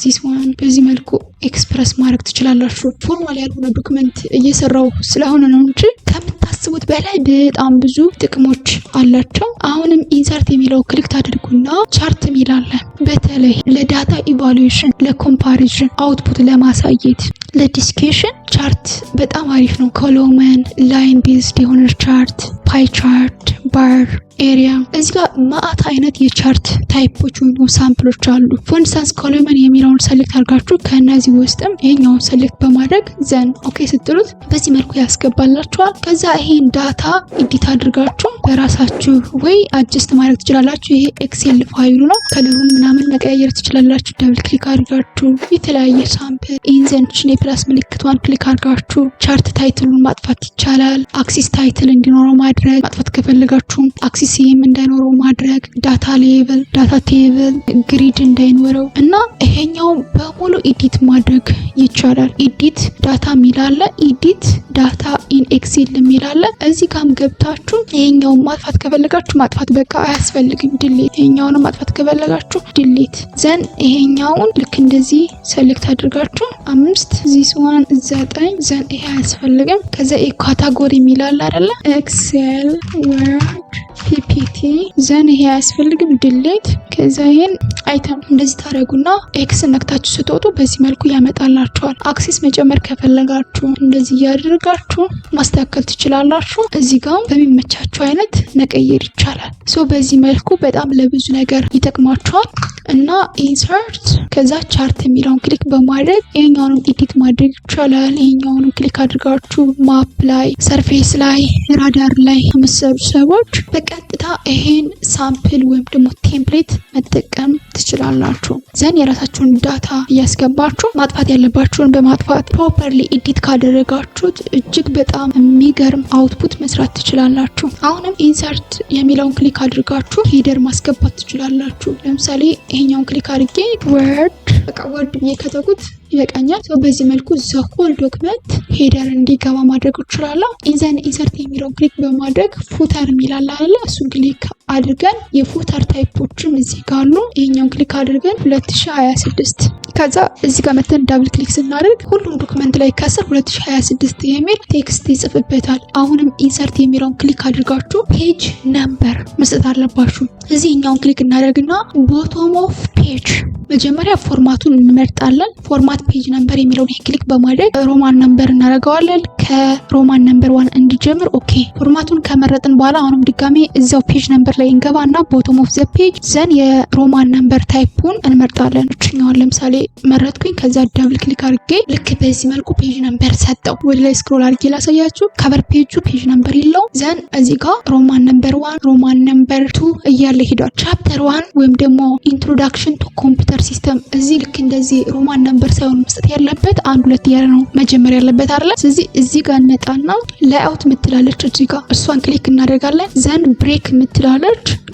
ዚስ ዋን በዚህ መልኩ ኤክስፕረስ ማድረግ ትችላላችሁ። ፎርማል ያልሆነ ዶክመንት እየሰራው ስለሆነ ነው እንጂ ከምታስቡት በላይ በጣም ብዙ ጥቅሞች አላቸው። አሁንም ኢንሰርት የሚለው ክሊክ ታደርጉና ቻርት የሚላለ በተለይ ለዳታ ኢቫሉዌሽን፣ ለኮምፓሪዥን፣ አውትፑት ለማሳየት፣ ለዲስኬሽን ቻርት በጣም አሪፍ ነው። ኮሎመን፣ ላይን ቤዝድ የሆነ ቻርት፣ ፓይ ቻርት፣ ባር፣ ኤሪያ እዚህ ጋር ማአት አይነት የቻርት ታይፖች ወይም ሳምፕሎች አሉ። ፎር ኢንስታንስ ኮሎመን የሚለውን ሰሌክት አድርጋችሁ ከነዚህ ውስጥም ይሄኛውን ሰሌክት በማድረግ ዘን ኦኬ ስትሉት በዚህ መልኩ ያስገባላችኋል። ከዛ ይሄን ዳታ ኤዲት አድርጋችሁ በራሳችሁ ወይ አጀስት ማድረግ ትችላላችሁ። ይሄ ኤክሴል ፋይሉ ነው። ከለሩን ምናምን መቀያየር ትችላላችሁ። ደብል ክሊክ አድርጋችሁ የተለያየ ሳምፕል ኢንዘንሽን የፕላስ ምልክቷን ክሊክ አድርጋችሁ ቻርት ታይትሉን ማጥፋት ይቻላል። አክሲስ ታይትል እንዲኖረው ማድረግ፣ ማጥፋት ከፈለጋችሁ አክሲስ ሲም እንዳይኖረው ማድረግ፣ ዳታ ሌብል፣ ዳታ ቴብል፣ ግሪድ እንዳይኖረው እና ይሄኛው በሙሉ ኤዲት ማድረግ ይቻላል። ኤዲት ዳታ ሚላለ፣ ኤዲት ዳታ ኢን ኤክሴል ሚላለ። እዚህ ጋም ገብታችሁ ይሄኛውን ማጥፋት ከፈለጋችሁ ማጥፋት በቃ አያስፈልግም ዲሊት። ይሄኛውን ማጥፋት ከፈለጋችሁ ዲሊት። ዘን ይሄኛውን ልክ እንደዚህ ሰሌክት አድርጋችሁ 5 ዚስ ዋን 9 ዘን ይሄ አያስፈልግም። ከዛ ካታጎሪ ሚላለ አይደለ ኤክሴል ወርድ ፒፒቲ ዘን ይሄ አያስፈልግም ዲሊት። ከዛ ይሄን አይተም እንደዚህ ታረጉና ኤክስ ነክታችሁ ስትወጡ በዚህ መልኩ ያመጣላችኋል። አክሲስ መጨመር ከፈለጋችሁ እንደዚህ ያደርጋችሁ ማስተካከል ትችላላችሁ። እዚህ ጋር በሚመቻችሁ አይነት መቀየር ይቻላል። ሶ በዚህ መልኩ በጣም ለብዙ ነገር ይጠቅማችኋል። እና ኢንሰርት ከዛ ቻርት የሚለውን ክሊክ በማድረግ ይሄኛውንም ኤዲት ማድረግ ይቻላል። ይሄኛውንም ክሊክ አድርጋችሁ ማፕ ላይ፣ ሰርፌስ ላይ፣ ራዳር ላይ የምትሰሩ ሰዎች በቀጥታ ይሄን ሳምፕል ወይም ደግሞ ቴምፕሌት መጠቀም ትችላላችሁ። ዘን የራሳችሁን ዳታ እያስገባችሁ ማጥፋት ያለባችሁን በማጥፋት ፕሮፐርሊ ኤዲት ካደረጋችሁት እጅግ በጣም የሚገርም አውትፑት መስራት ትችላላችሁ። አሁንም ኢንሰርት የሚለውን ክሊክ አድርጋችሁ ሄደር ማስገባት ትችላላችሁ። ለምሳሌ ይሄኛውን ክሊክ አድርጌ ወርድ ብዬ ከተኩት ይበቃኛል። ሰው በዚህ መልኩ ዘሆል ዶክመንት ሄደር እንዲገባ ማድረግ ይችላል። ኢንሰርት የሚለውን ክሊክ በማድረግ ፉተር የሚላል አለ እሱን ክሊክ አድርገን የፉተር ታይፖችም እዚህ ጋር አሉ። ይሄኛውን ክሊክ አድርገን 2026 ከዛ እዚህ ጋር መተን ዳብል ክሊክ ስናደርግ ሁሉም ዶክመንት ላይ ከስር 2026 የሚል ቴክስት ይጽፍበታል። አሁንም ኢንሰርት የሚለውን ክሊክ አድርጋችሁ ፔጅ ነምበር መስጠት አለባችሁ። እዚህኛውን ክሊክ እናደርግና ቦቶም ኦፍ ፔጅ መጀመሪያ ፎርማቱን እንመርጣለን። ፎርማት ፔጅ ነምበር የሚለውን ይሄ ክሊክ በማድረግ ሮማን ነምበር እናደርገዋለን። ከሮማን ነምበር 1 እንዲጀምር ኦኬ። ፎርማቱን ከመረጥን በኋላ አሁንም ድጋሜ እዛው ፔጅ ነምበር ላይ እንገባና ቦቶም ኦፍ ዘ ፔጅ ዘን የሮማን ነምበር ታይፑን እንመርጣለን። እችኛዋን ለምሳሌ መረጥኩኝ። ከዛ ዳብል ክሊክ አድርጌ ልክ በዚህ መልኩ ፔጅ ነምበር ሰጠው። ወደ ላይ ስክሮል አድርጌ ላሳያችሁ። ከቨር ፔጁ ፔጅ ነምበር የለውም። ዘን እዚህ ጋር ሮማን ነምበር 1 ሮማን ነምበር 2 እያለ ሄዷል። ቻፕተር 1 ወይም ደግሞ ኢንትሮዳክሽን ቱ ኮምፒውተር ሲስተም እዚህ ልክ እንደዚህ ሮማን ነምበር ሳይሆን መስጠት ያለበት 1 2 እያለ ነው መጀመር ያለበት አይደለ? ስለዚህ እዚህ ጋር እንመጣና ላይአውት ምትላለች እዚህ ጋር እሷን ክሊክ እናደርጋለን። ዘን ብሬክ ምትላለች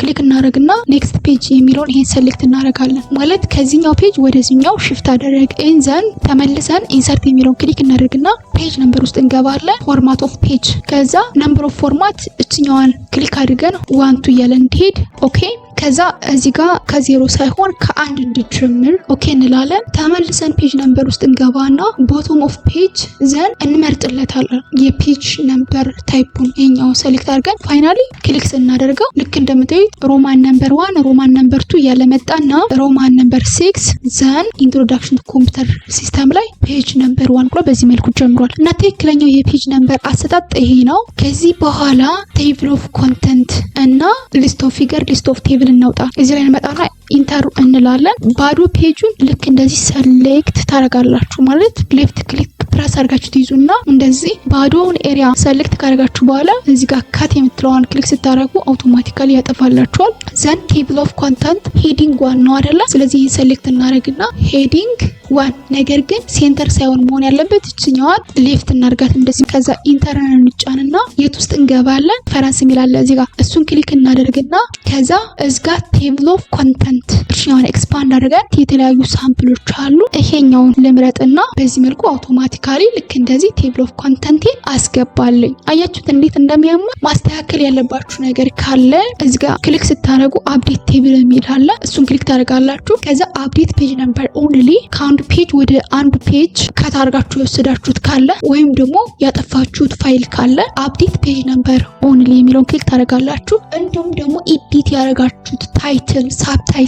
ክሊክ እናደርግና ኔክስት ፔጅ የሚለውን ይሄን ሴሌክት እናደርጋለን። ማለት ከዚህኛው ፔጅ ወደዚህኛው ሽፍት አደረግ ዘን ተመልሰን ኢንሰርት የሚለውን ክሊክ እናደርግና ፔጅ ነምበር ውስጥ እንገባለን። ፎርማት ኦፍ ፔጅ ከዛ ነምበር ኦፍ ፎርማት እችኛዋን ክሊክ አድርገን 1 2 እያለ እንዲሄድ ኦኬ። ከዛ እዚህ ጋር ከ0 ሳይሆን ከ1 እንድትጀምር ኦኬ እንላለን። ተመልሰን ፔጅ ነምበር ውስጥ እንገባና ቦቶም ኦፍ ፔጅ ዘን እንመርጥለታለን የፔጅ ነምበር ታይፑን ይሄኛው ሴሌክት አድርገን ፋይናሊ ክሊክ ስናደርገው ልክ እንደምታዩት ሮማን ነምበር 1 ሮማን ነምበር 2 እያለ መጣና ሮማን ነምበር 6 ዘን ኢንትሮዳክሽን ቱ ኮምፒውተር ሲስተም ላይ ፔጅ ነምበር 1 ብሎ በዚህ መልኩ ጀምሯል። እና ትክክለኛው የፔጅ ነምበር አሰጣጥ ይሄ ነው። ከዚህ በኋላ ቴብል ኦፍ ኮንተንት እና ሊስት ኦፍ ፊገር ሊስት ኦፍ ቴብል እናውጣ። እዚህ ላይ እንመጣና ኢንተር እንላለን። ባዶ ፔጁን ልክ እንደዚህ ሰሌክት ታደርጋላችሁ። ማለት ሌፍት ክሊክ ፕረስ አድርጋችሁ ትይዙና እንደዚህ ባዶውን ኤሪያ ሰሌክት ካደረጋችሁ በኋላ እዚህ ጋር ካት የምትለዋን ክሊክ ስታደርጉ አውቶማቲካሊ ያጠፋላችኋል። ዘን ቴብል ኦፍ ኮንተንት ሄዲንግ 1 ነው አይደለ? ስለዚህ ይሄን ሰሌክት እናደርግና ሄዲንግ 1 ነገር ግን ሴንተር ሳይሆን መሆን ያለበት እችኛዋን ሌፍት እናርጋት እንደዚህ። ከዛ ኢንተርን እንጫንና የት ውስጥ እንገባለን? ፈረንስ የሚላለ እዚህ ጋር እሱን ክሊክ እናደርግና ከዛ እዝጋ ቴብል ኦፍ ኮንተንት እችኛዋን ኤክስፓንድ አድርገን የተለያዩ ሳምፕሎች አሉ። ይሄኛውን ልምረጥና በዚህ መልኩ አውቶማቲካሊ ልክ እንደዚህ ቴብል ኦፍ ኮንተንት አስገባልኝ። አያችሁት እንዴት እንደሚያምር። ማስተካከል ያለባችሁ ነገር ካለ እዚህ ጋር ክሊክ ስታደርጉ አፕዴት ቴብል የሚል አለ። እሱን ክሊክ ታደርጋላችሁ። ከዛ አፕዴት ፔጅ ነምበር ኦንሊ ከአንዱ ፔጅ ወደ አንዱ ፔጅ ከታርጋችሁ የወሰዳችሁት ካለ ወይም ደግሞ ያጠፋችሁት ፋይል ካለ አፕዴት ፔጅ ነምበር ኦንሊ የሚለውን ክሊክ ታደርጋላችሁ። እንዲሁም ደግሞ ኤዲት ያደረጋችሁት ታይትል ሳብታይትል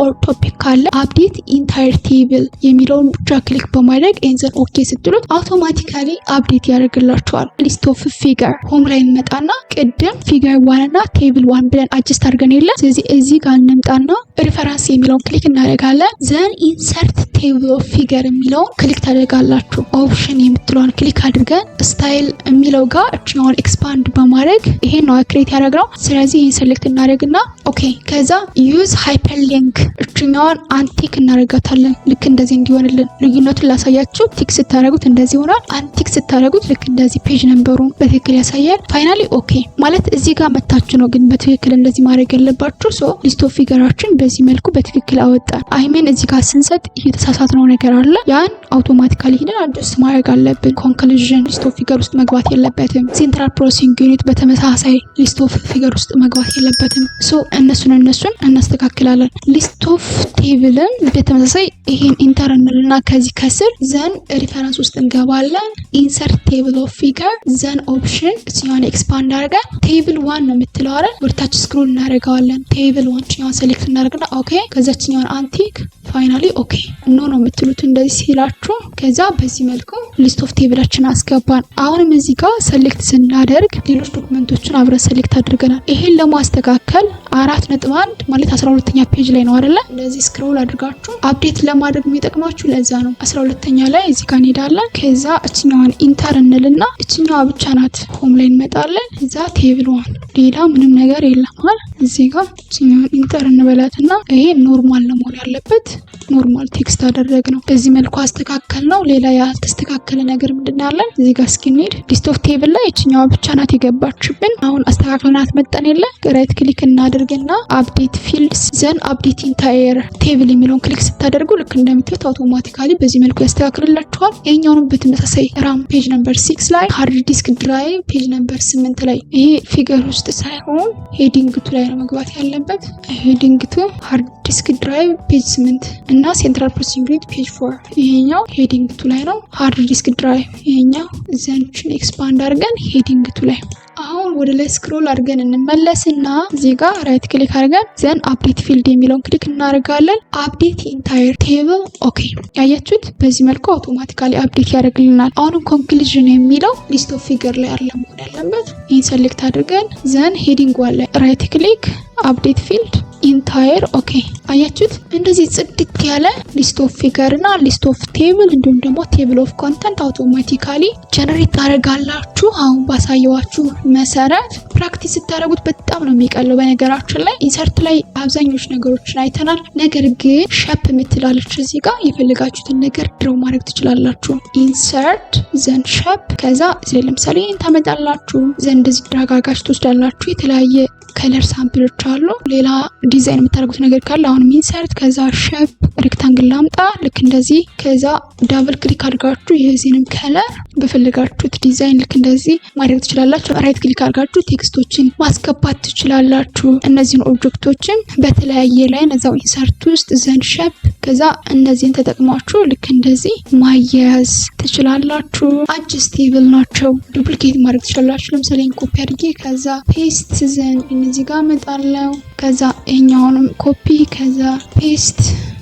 ኦር ቶፒክ ካለ አፕዴት ኢንታየር ቴብል የሚለውን ብቻ ክሊክ በማድረግ ኤንዘን ኦኬ ስትሉት አውቶማቲካሊ አፕዴት ያደርግላችኋል። ሊስት ኦፍ ፊገር ሆም ላይ እንመጣና ቅድም ፊገር 1 እና ቴብል 1 ብለን አጀስት አድርገን የለ። ስለዚህ እዚህ ጋር እንምጣና ሪፈረንስ የሚለውን ክሊክ እናደርጋለን። ዘን ኢንሰርት ቴብል ኦፍ ፊገር የሚለውን ክሊክ ታደርጋላችሁ። ኦፕሽን የምትለውን ክሊክ አድርገን ስታይል የሚለው ጋር እችኛውን ኤክስፓንድ በማድረግ ይሄን ነው ክሬት ያደረግነው። ስለዚህ ይሄን ሴሌክት እናደርግና ኦኬ። ከዛ ዩዝ ሃይፐርሊንክ እችኛውን አንቲክ እናደርጋታለን ልክ እንደዚህ እንዲሆንልን። ልዩነቱን ላሳያችሁ። ቲክ ስታደርጉት እንደዚህ ይሆናል። አንቲክ ስታደርጉት ልክ እንደዚህ ፔጅ ነምበሩን በትክክል ያሳያል። ፋይናሊ ኦኬ ማለት እዚህ ጋር መታችሁ ነው ግን በትክክል እንደዚህ ማድረግ ያለባችሁ። ሶ ሊስት ኦፍ ፊገራችን በዚህ መልኩ በትክክል አወጣን። አይሜን እዚህ ጋር ስንሰጥ የተሳሳትነው ነገር አለ። ያን አውቶማቲካሊ ሄደን አጀስት ማድረግ አለብን። ኮንክሉዥን ሊስት ኦፍ ፊገር ውስጥ መግባት የለበትም። ሴንትራል ፕሮሰሲንግ ዩኒት በተመሳሳይ ሊስት ኦፍ ፊገር ውስጥ መግባት የለበትም። ሶ እነሱን እናስተካክላለን። ሊስት ኦፍ ቴብልን በተመሳሳይ ይሄን ኢንተር እንልና ከዚህ ከስር ዘን ሪፈረንስ ውስጥ እንገባለን። ኢንሰርት ቴብል ኦፍ ፊገር ዘን ኦፕሽን እኛን ኤክስፓንድ አድርገን ቴብል 1 ነው የምትለው አይደል? ወደታች ስክሮል እናደርጋለን። ቴብል 1 ኛውን ሴሌክት እናደርግና ኦኬ። ከዛችኛውን አንቲክ ፋይናሊ ኦኬ ኖ ነው የምትሉት እንደዚህ ሲላችሁ። ከዛ በዚህ መልኩ ሊስት ኦፍ ቴብላችን አስገባን። አሁንም እዚህ ጋር ሴሌክት ስናደርግ ሌሎች ዶክመንቶችን አብረን ሴሌክት አድርገናል። ይሄን ለማስተካከል 4.1 ማለት 12ኛ ፔጅ ላይ ነው አይደለ? እንደዚህ ስክሮል አድርጋችሁ አፕዴት ለማድረግ የሚጠቅማችሁ ለዛ ነው። 12ኛ ላይ እዚህ ጋር እንሄዳለን። ከዛ እችኛዋን ኢንተር እንልና እችኛዋ ብቻ ናት ሆም ላይ እንመጣለን። እዛ ቴብል 1 ሌላ ምንም ነገር የለም አይደል? እዚህ ጋር እችኛዋን ኢንተር እንበላትና ይሄ ኖርማል ነው መሆን ያለበት። ኖርማል ቴክስት አደረግነው። በዚህ መልኩ አስተካከል ነው። ሌላ ያልተስተካከለ ነገር ምንድን ነው ያለን? እዚህ ጋር እስኪ እንሂድ። ሊስት ኦፍ ቴብል ላይ እችኛዋ ብቻ ናት የገባችብን። አሁን አስተካክለናት መጠን የለ ራይት ክሊክ እናድርግና አፕዴት ፊልድስ ዘን አፕዴት ኢንታየር ቴብል የሚለውን ክሊክ ስታደርጉ ልክ እንደምታዩት አውቶማቲካሊ በዚህ መልኩ ያስተካክልላችኋል። ይሄኛውንም በተመሳሳይ ራም ፔጅ ነምበር 6 ላይ፣ ሃርድ ዲስክ ድራይቭ ፔጅ ነምበር 8 ላይ። ይሄ ፊገር ውስጥ ሳይሆን ሄዲንግቱ ላይ ነው መግባት ያለበት። ሄዲንግቱ ሃርድ ዲስክ ድራይቭ ፔጅ 8 እና ሴንትራል ፕሮሰሲንግ ዩኒት ፔጅ 4። ይሄኛው ሄዲንግቱ ላይ ነው። ሃርድ ዲስክ ድራይቭ ይሄኛው ዘንችን ኤክስፓንድ አድርገን ሄዲንግቱ ላይ። አሁን ወደ ላይ ስክሮል አድርገን እንመለስና እዚህ ጋር ራይት ክሊክ አድርገን ዘን አፕዴት ፊልድ የሚለውን ክሊክ እናደርጋለን። አፕዴት ኢንታየር ቴብል ኦኬ። ያያችሁት በዚህ መልኩ አውቶማቲካሊ አፕዴት ያደርግልናል። አሁንም ኮንክሉዥን የሚለው ሊስት ኦፍ ፊገር ላይ አለ መሆን ያለበት። ይህን ሰሌክት አድርገን ዘን ሄዲንግ ዋን ላይ ራይት ክሊክ አፕዴት ፊልድ ኢንታየር ኦኬ። አያችሁት እንደዚህ ጽድት ያለ ሊስት ኦፍ ፊገር እና ሊስት ኦፍ ቴብል እንዲሁም ደግሞ ቴብል ኦፍ ኮንተንት አውቶማቲካሊ ጀነሬት ታደርጋላችሁ። አሁን ባሳየዋችሁ መሰረት ፕራክቲስ ስታደርጉት በጣም ነው የሚቀለው። በነገራችን ላይ ኢንሰርት ላይ አብዛኞቹ ነገሮችን አይተናል። ነገር ግን ሸፕ የምትላለች እዚህ ጋር የፈለጋችሁትን ነገር ድሮው ማድረግ ትችላላችሁ። ኢንሰርት ዘን ሸፕ ከዛ እዚህ ለምሳሌ ታመጣላችሁ ዘን እንደዚህ ድራጋጋችሁ ትወስዳላችሁ። የተለያየ ከለር ሳምፕሎች አሉ። ሌላ ዲዛይን የምታደርጉት ነገር ካለ አሁንም ኢንሰርት ከዛ ሼፕ ሬክታንግል ላምጣ ልክ እንደዚህ። ከዛ ዳብል ክሊክ አድርጋችሁ የዚህንም ከለር በፈለጋችሁት ዲዛይን ልክ እንደዚህ ማድረግ ትችላላችሁ። ራይት ክሊክ አድርጋችሁ ቴክስቶችን ማስገባት ትችላላችሁ። እነዚህን ኦብጀክቶችን በተለያየ ላይ እዛው ኢንሰርት ውስጥ ዘን ሼፕ ከዛ እነዚህን ተጠቅማችሁ ልክ እንደዚህ ማያያዝ ትችላላችሁ። አጀስቴብል ናቸው። ዱፕሊኬት ማድረግ ትችላላችሁ። ለምሳሌ ኮፒ አድርጌ ከዛ ፔስት ዘን እዚህ ጋር መጣለው ከዛ ይሄኛውንም ኮፒ ከዛ ፔስት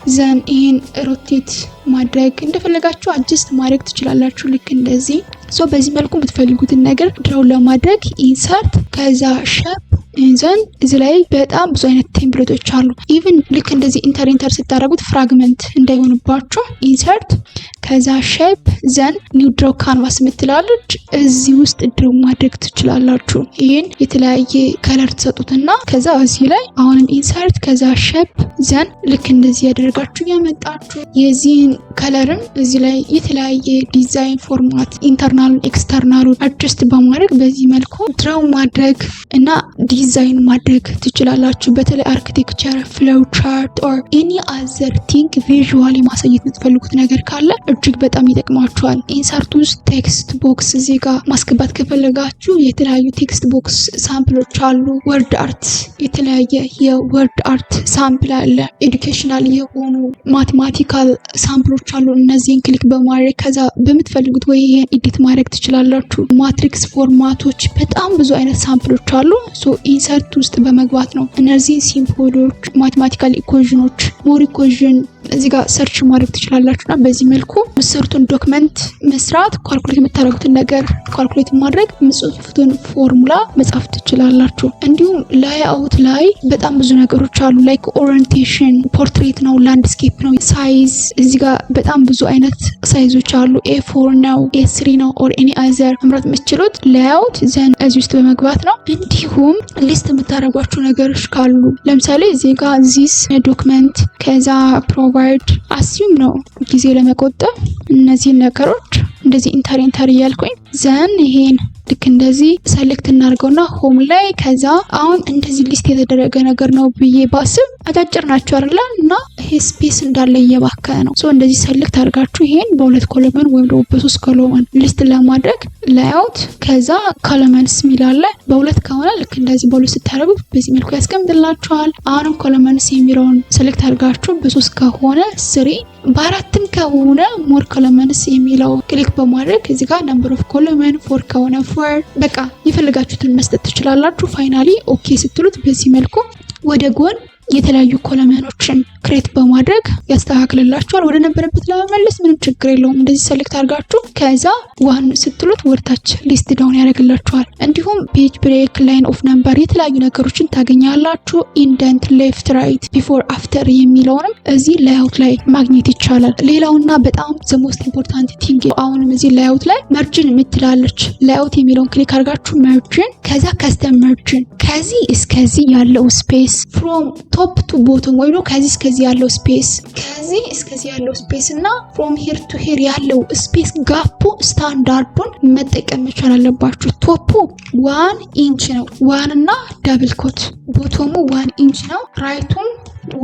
ዘን ይሄን ሮቴት ማድረግ እንደፈለጋችሁ አጀስት ማድረግ ትችላላችሁ። ልክ እንደዚህ በዚህ መልኩ የምትፈልጉትን ነገር ድራው ለማድረግ ኢንሰርት ከዛ ሼፕ ዘን እዚህ ላይ በጣም ብዙ አይነት ቴምፕሌቶች አሉ። ኢቭን ልክ እንደዚህ ኢንተር ስታደርጉት ፍራግመንት እንዳይሆንባችሁ ኢንሰርት ከዛ ሼፕ ዘን ኒው ድሮው ካንቫስ የምትላለች እዚህ ውስጥ ድሮው ማድረግ ትችላላችሁ። ይሄን የተለያየ ከለር ተሰጡትና ከዛ እዚህ ላይ አሁንም ኢንሰርት ከዛ ሼፕ ዘን ልክ እንደዚህ ያደርጋችሁ ያመጣችሁ የዚህን ከለርን እዚህ ላይ የተለያየ ዲዛይን ፎርማት ኢንተርናል ኤክስተርናሉ አድጀስት በማድረግ በዚህ መልኩ ድሮው ማድረግ እና ዲዛይን ማድረግ ትችላላችሁ። በተለይ አርኪቴክቸር፣ ፍሎው ቻርት ኦር ኤኒ አዘር ቲንግ ቪዥዋሊ ማሳየት የምትፈልጉት ነገር ካለ እጅግ በጣም ይጠቅማችኋል። ኢንሰርት ውስጥ ቴክስት ቦክስ እዚህ ጋር ማስገባት ከፈለጋችሁ የተለያዩ ቴክስት ቦክስ ሳምፕሎች አሉ። ወርድ አርት የተለያየ የወርድ አርት ሳምፕል አለ። ኤዱኬሽናል የሆኑ ማቴማቲካል ሳምፕሎች አሉ። እነዚህን ክሊክ በማድረግ ከዛ በምትፈልጉት ወይ ይሄን ኤዲት ማድረግ ትችላላችሁ። ማትሪክስ ፎርማቶች በጣም ብዙ አይነት ሳምፕሎች አሉ። ኢንሰርት ውስጥ በመግባት ነው እነዚህ ሲምቦሎች፣ ማቴማቲካል ኢኩዌሽኖች፣ ሞር ኢኩዌሽን እዚህ ጋር ሰርች ማድረግ ትችላላችሁና በዚህ መልኩ የምትሰሩትን ዶክመንት መስራት፣ ካልኩሌት የምታደርጉትን ነገር ካልኩሌት ማድረግ፣ የምትጽፉትን ፎርሙላ መጻፍ ትችላላችሁ። እንዲሁም ላይአውት ላይ በጣም ብዙ ነገሮች አሉ። ላይክ ኦሪየንቴሽን፣ ፖርትሬት ነው፣ ላንድስኬፕ ነው፣ ሳይዝ እዚህ ጋር በጣም ብዙ አይነት ሳይዞች አሉ። ኤ4 ነው፣ ኤ3 ነው ኦር ኤኒ አዘር መምረጥ የምትችሉት ላይአውት ዘን እዚህ ውስጥ በመግባት ነው። እንዲሁም ሊስት የምታደርጓቸው ነገሮች ካሉ ለምሳሌ እዚህ ጋር ዚስ ዶክመንት ከዛ ፕሮቫይድ አሲዩም ነው ጊዜ ለመቆጠብ እነዚህን ነገሮች እንደዚህ ኢንተር እያልኩኝ ዘን ይሄን ልክ እንደዚህ ሰሌክት እናድርገውና ሆም ላይ ከዛ አሁን እንደዚህ ሊስት የተደረገ ነገር ነው ብዬ ባስብ አጫጭር ናቸው አይደል እና ይሄ ስፔስ እንዳለ እየባከነ ነው። እንደዚህ ሰሌክት አድርጋችሁ ይሄን በሁለት ኮለመን ወይም ደግሞ በሶስት ኮለመን ሊስት ለማድረግ ላይአውት ከዛ ኮለመንስ ሚላለ በሁለት ከሆነ ልክ እንደዚህ በሁለት ስታደርጉት በዚህ መልኩ ያስቀምጥላችኋል። አሁንም ኮለመንስ የሚለውን ሰሌክት አድርጋችሁ በሶስት ከሆነ ስሪ በአራትም ከሆነ ሞር ኮለመንስ የሚለው ክሊክ በማድረግ እዚህ ጋር ነምበር ኦፍ ኮለመን ፎር ከሆነ ፎር በቃ የፈለጋችሁትን መስጠት ትችላላችሁ። ፋይናሊ ኦኬ ስትሉት በዚህ መልኩ ወደ ጎን የተለያዩ ኮለመኖችን ክሬት በማድረግ ያስተካክልላችኋል። ወደ ነበረበት ለመመለስ ምንም ችግር የለውም። እንደዚህ ሰሌክት አድርጋችሁ ከዛ ዋን ስትሉት ወርታች ሊስት ዳውን ያደርግላችኋል። እንዲሁም ፔጅ ብሬክ፣ ላይን ኦፍ ነምበር የተለያዩ ነገሮችን ታገኛላችሁ። ኢንደንት፣ ሌፍት፣ ራይት፣ ቢፎር፣ አፍተር የሚለውንም እዚህ ላይአውት ላይ ማግኘት ይቻላል። ሌላውና በጣም ዘ ሞስት ኢምፖርታንት ቲንግ አሁንም እዚህ ላይአውት ላይ መርጅን የምትላለች ላይአውት የሚለውን ክሊክ አድርጋችሁ መርጅን ከዛ ከስተም መርጅን ከዚህ እስከዚህ ያለው ስፔስ ፍሮም ቶፕ ቱ ቦቶም ወይ ነው ከዚህ እስከዚህ እስከዚህ ያለው ስፔስ ከዚህ እስከዚህ ያለው ስፔስ እና from here to here ያለው ስፔስ ጋፑ ስታንዳርዱን መጠቀም መቻል አለባችሁ። ቶፑ 1 ኢንች ነው 1 እና ዳብል ኮት ቦቶሙ 1 ኢንች ነው ራይቱም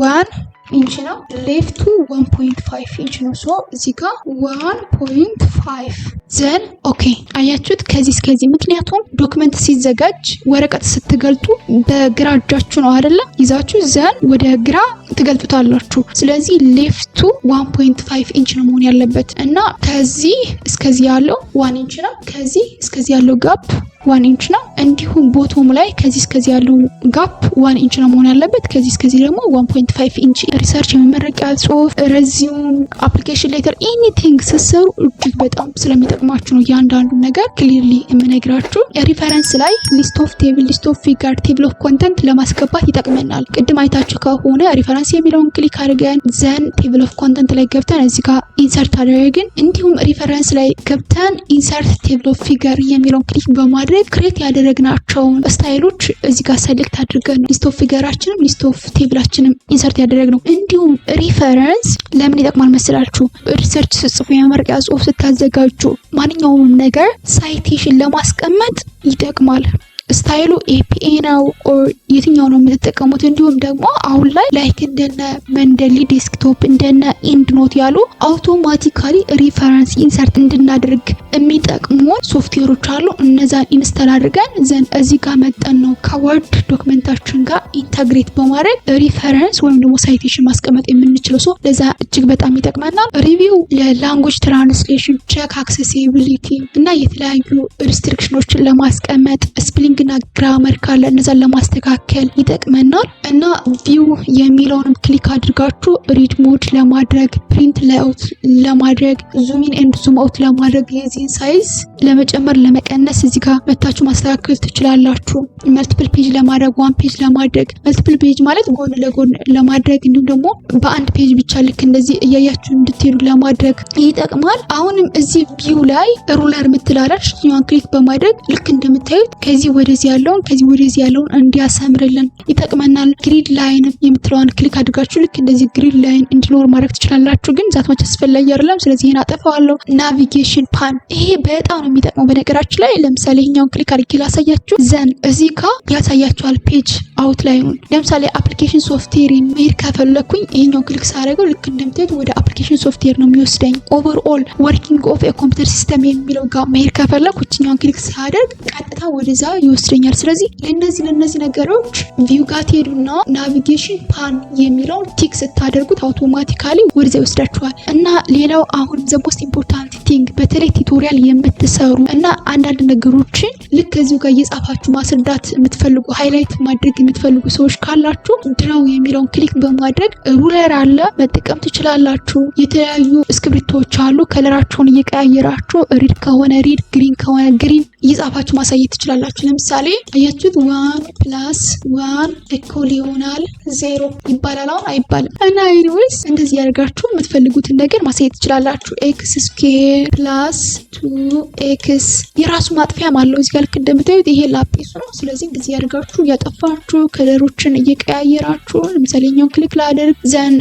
1 ኢንች ነው ሌፍቱ 1.5 ኢንች ነው። ሶ እዚህ ጋር 1.5 ዘን ኦኬ አያችሁት ከዚህ እስከዚህ። ምክንያቱም ዶክመንት ሲዘጋጅ ወረቀት ስትገልጡ በግራ እጃችሁ ነው አይደለ ይዛችሁ ዘን ወደ ግራ ትገልጡታላችሁ። ስለዚህ ሌፍቱ 1.5 ኢንች ነው መሆን ያለበት እና ከዚህ እስከዚህ ያለው 1 ኢንች ነው። ከዚህ እስከዚህ ያለው ጋፕ 1 ኢንች ነው። እንዲሁም ቦቶም ላይ ከዚህ እስከዚህ ያለው ጋፕ 1 ኢንች ነው መሆን ያለበት። ከዚህ እስከዚህ ደግሞ 1.5 ኢንች። ሪሰርች የመመረቂያ ጽሁፍ፣ ሬዚዩም፣ አፕሊኬሽን ሌተር ኤኒቲንግ ስትሰሩ እጅግ በጣም ስለሚጠቅማችሁ ነው እያንዳንዱ ነገር ክሊርሊ የምነግራችሁ። ሪፈረንስ ላይ ሊስት ኦፍ ቴብል፣ ሊስት ኦፍ ፊገር፣ ቴብል ኦፍ ኮንተንት ለማስገባት ይጠቅመናል። ቅድም አይታችሁ ከሆነ ሪፈረንስ የሚለውን ክሊክ አድርገን ዘን ቴብል ኦፍ ኮንተንት ላይ ገብተን እዚህ ጋር ኢንሰርት አደረግን። እንዲሁም ሪፈረንስ ላይ ገብተን ኢንሰርት ቴብል ኦፍ ፊገር የሚለውን ክሊክ በማድረግ ክሬት ያደረግናቸውን ስታይሎች እዚህ ጋር ሰሌክት አድርገን ሊስት ኦፍ ፊገራችንም ሊስት ኦፍ ቴብላችንም ኢንሰርት ያደረግነው። እንዲሁም ሪፈረንስ ለምን ይጠቅማል መስላችሁ? ሪሰርች ስትጽፉ የመመረቂያ ጽሁፍ ስታዘጋጁ ማንኛውም ነገር ሳይቴሽን ለማስቀመጥ ይጠቅማል። ስታይሉ ኤፒኤ ነው ኦር የትኛው ነው የምትጠቀሙት? እንዲሁም ደግሞ አሁን ላይ ላይክ እንደነ መንደሊ ዴስክቶፕ እንደነ ኢንድ ኖት ያሉ አውቶማቲካሊ ሪፈረንስ ኢንሰርት እንድናደርግ የሚጠቅሙ ሶፍትዌሮች አሉ። እነዛን ኢንስታል አድርገን ዘን እዚህ ጋር መጠን ነው ከወርድ ዶክመንታችን ጋር ኢንተግሬት በማድረግ ሪፈረንስ ወይም ደግሞ ሳይቴሽን ማስቀመጥ የምንችለው። ሶ ለዛ እጅግ በጣም ይጠቅመናል። ሪቪው ለላንጉዌጅ ትራንስሌሽን፣ ቼክ አክሴሲቢሊቲ እና የተለያዩ ሪስትሪክሽኖችን ለማስቀመጥ ስፕሊንግ እና ግራመር ካለ እነዛን ለማስተካከል ይጠቅመናል። እና ቪው የሚለውንም ክሊክ አድርጋችሁ ሪድ ሞድ ለማድረግ፣ ፕሪንት ላይአውት ለማድረግ፣ ዙም ኢን ኤንድ ዙም አውት ለማድረግ፣ የዚህን ሳይዝ ለመጨመር ለመቀነስ እዚህ ጋር መታችሁ ማስተካከል ትችላላችሁ። መልቲፕል ፔጅ ለማድረግ፣ ዋን ፔጅ ለማድረግ፣ መልቲፕል ፔጅ ማለት ጎን ለጎን ለማድረግ እንዲሁም ደግሞ በአንድ ፔጅ ብቻ ልክ እንደዚህ እያያችሁ እንድትሄዱ ለማድረግ ይጠቅማል። አሁንም እዚህ ቪው ላይ ሩለር የምትላለች ያን ክሊክ በማድረግ ልክ እንደምታዩት ከዚህ ወደዚህ ያለውን ከዚህ ወደዚህ ያለውን እንዲያሰምርልን ይጠቅመናል። ግሪድ ላይን የምትለዋን ክሊክ አድርጋችሁ ልክ እንደዚህ ግሪድ ላይን እንዲኖር ማድረግ ትችላላችሁ። ግን ዛት ማች አስፈላጊ አይደለም። ስለዚህ ይሄን አጠፋዋለሁ። ናቪጌሽን ፓን ይሄ በጣም ነው የሚጠቅመው። በነገራችን ላይ ለምሳሌ ይሄኛውን ክሊክ አድርጌ ላሳያችሁ። ዘን እዚህ ጋር ያሳያችኋል ፔጅ አውትላይኑን። ለምሳሌ አፕሊኬሽን ሶፍትዌር መሄድ ከፈለኩኝ ይሄኛውን ክሊክ ሳደርገው ልክ እንደምታዩት ወደ አፕሊኬሽን ሶፍትዌር ነው የሚወስደኝ። ኦቨርኦል ወርኪንግ ኦፍ የኮምፒውተር ሲስተም የሚለው ጋር መሄድ ከፈለኩ እኛውን ክሊክ ሳደርግ ቀጥታ ወደዛ ይወስደኛል። ስለዚህ ለነዚህ ነገሮች ቪው ጋር ትሄዱና ናቪጌሽን ፓን የሚለውን ቲክ ስታደርጉት አውቶማቲካሊ ወደዛ ይወስዳችኋል። እና ሌላው አሁን ዘ ሞስት ኢምፖርታንት ቲንግ በተለይ ቱቶሪያል የምትሰሩ እና አንዳንድ ነገሮችን ልክ ከዚሁ ጋር እየጻፋችሁ ማስረዳት የምትፈልጉ ሃይላይት ማድረግ የምትፈልጉ ሰዎች ካላችሁ ድራው የሚለውን ክሊክ በማድረግ ሩለር አለ መጠቀም ትችላላችሁ። የተለያዩ እስክሪብቶች አሉ። ከለራቸውን እየቀያየራችሁ ሪድ ከሆነ ሪድ፣ ግሪን ከሆነ ግሪን እየጻፋችሁ ማሳየት ትችላላችሁ። ለምሳሌ አያችሁት 1+1 እኩል ይሆናል 0 ይባላል። አሁን አይባልም። እና ኤኒዌይስ እንደዚህ ያደርጋችሁ የምትፈልጉትን ነገር ማሳየት ትችላላችሁ። ኤክስ ስኩዌር ፕላስ 2x የራሱ ማጥፊያም አለው እዚህ ጋር ልክ እንደምታዩት ይሄ ላጲሱ ነው። ስለዚህ እንደዚህ ያደርጋችሁ እያጠፋችሁ ከለሮችን እየቀያየራችሁ ለምሳሌ ኛውን ክሊክ ላደርግ ዘን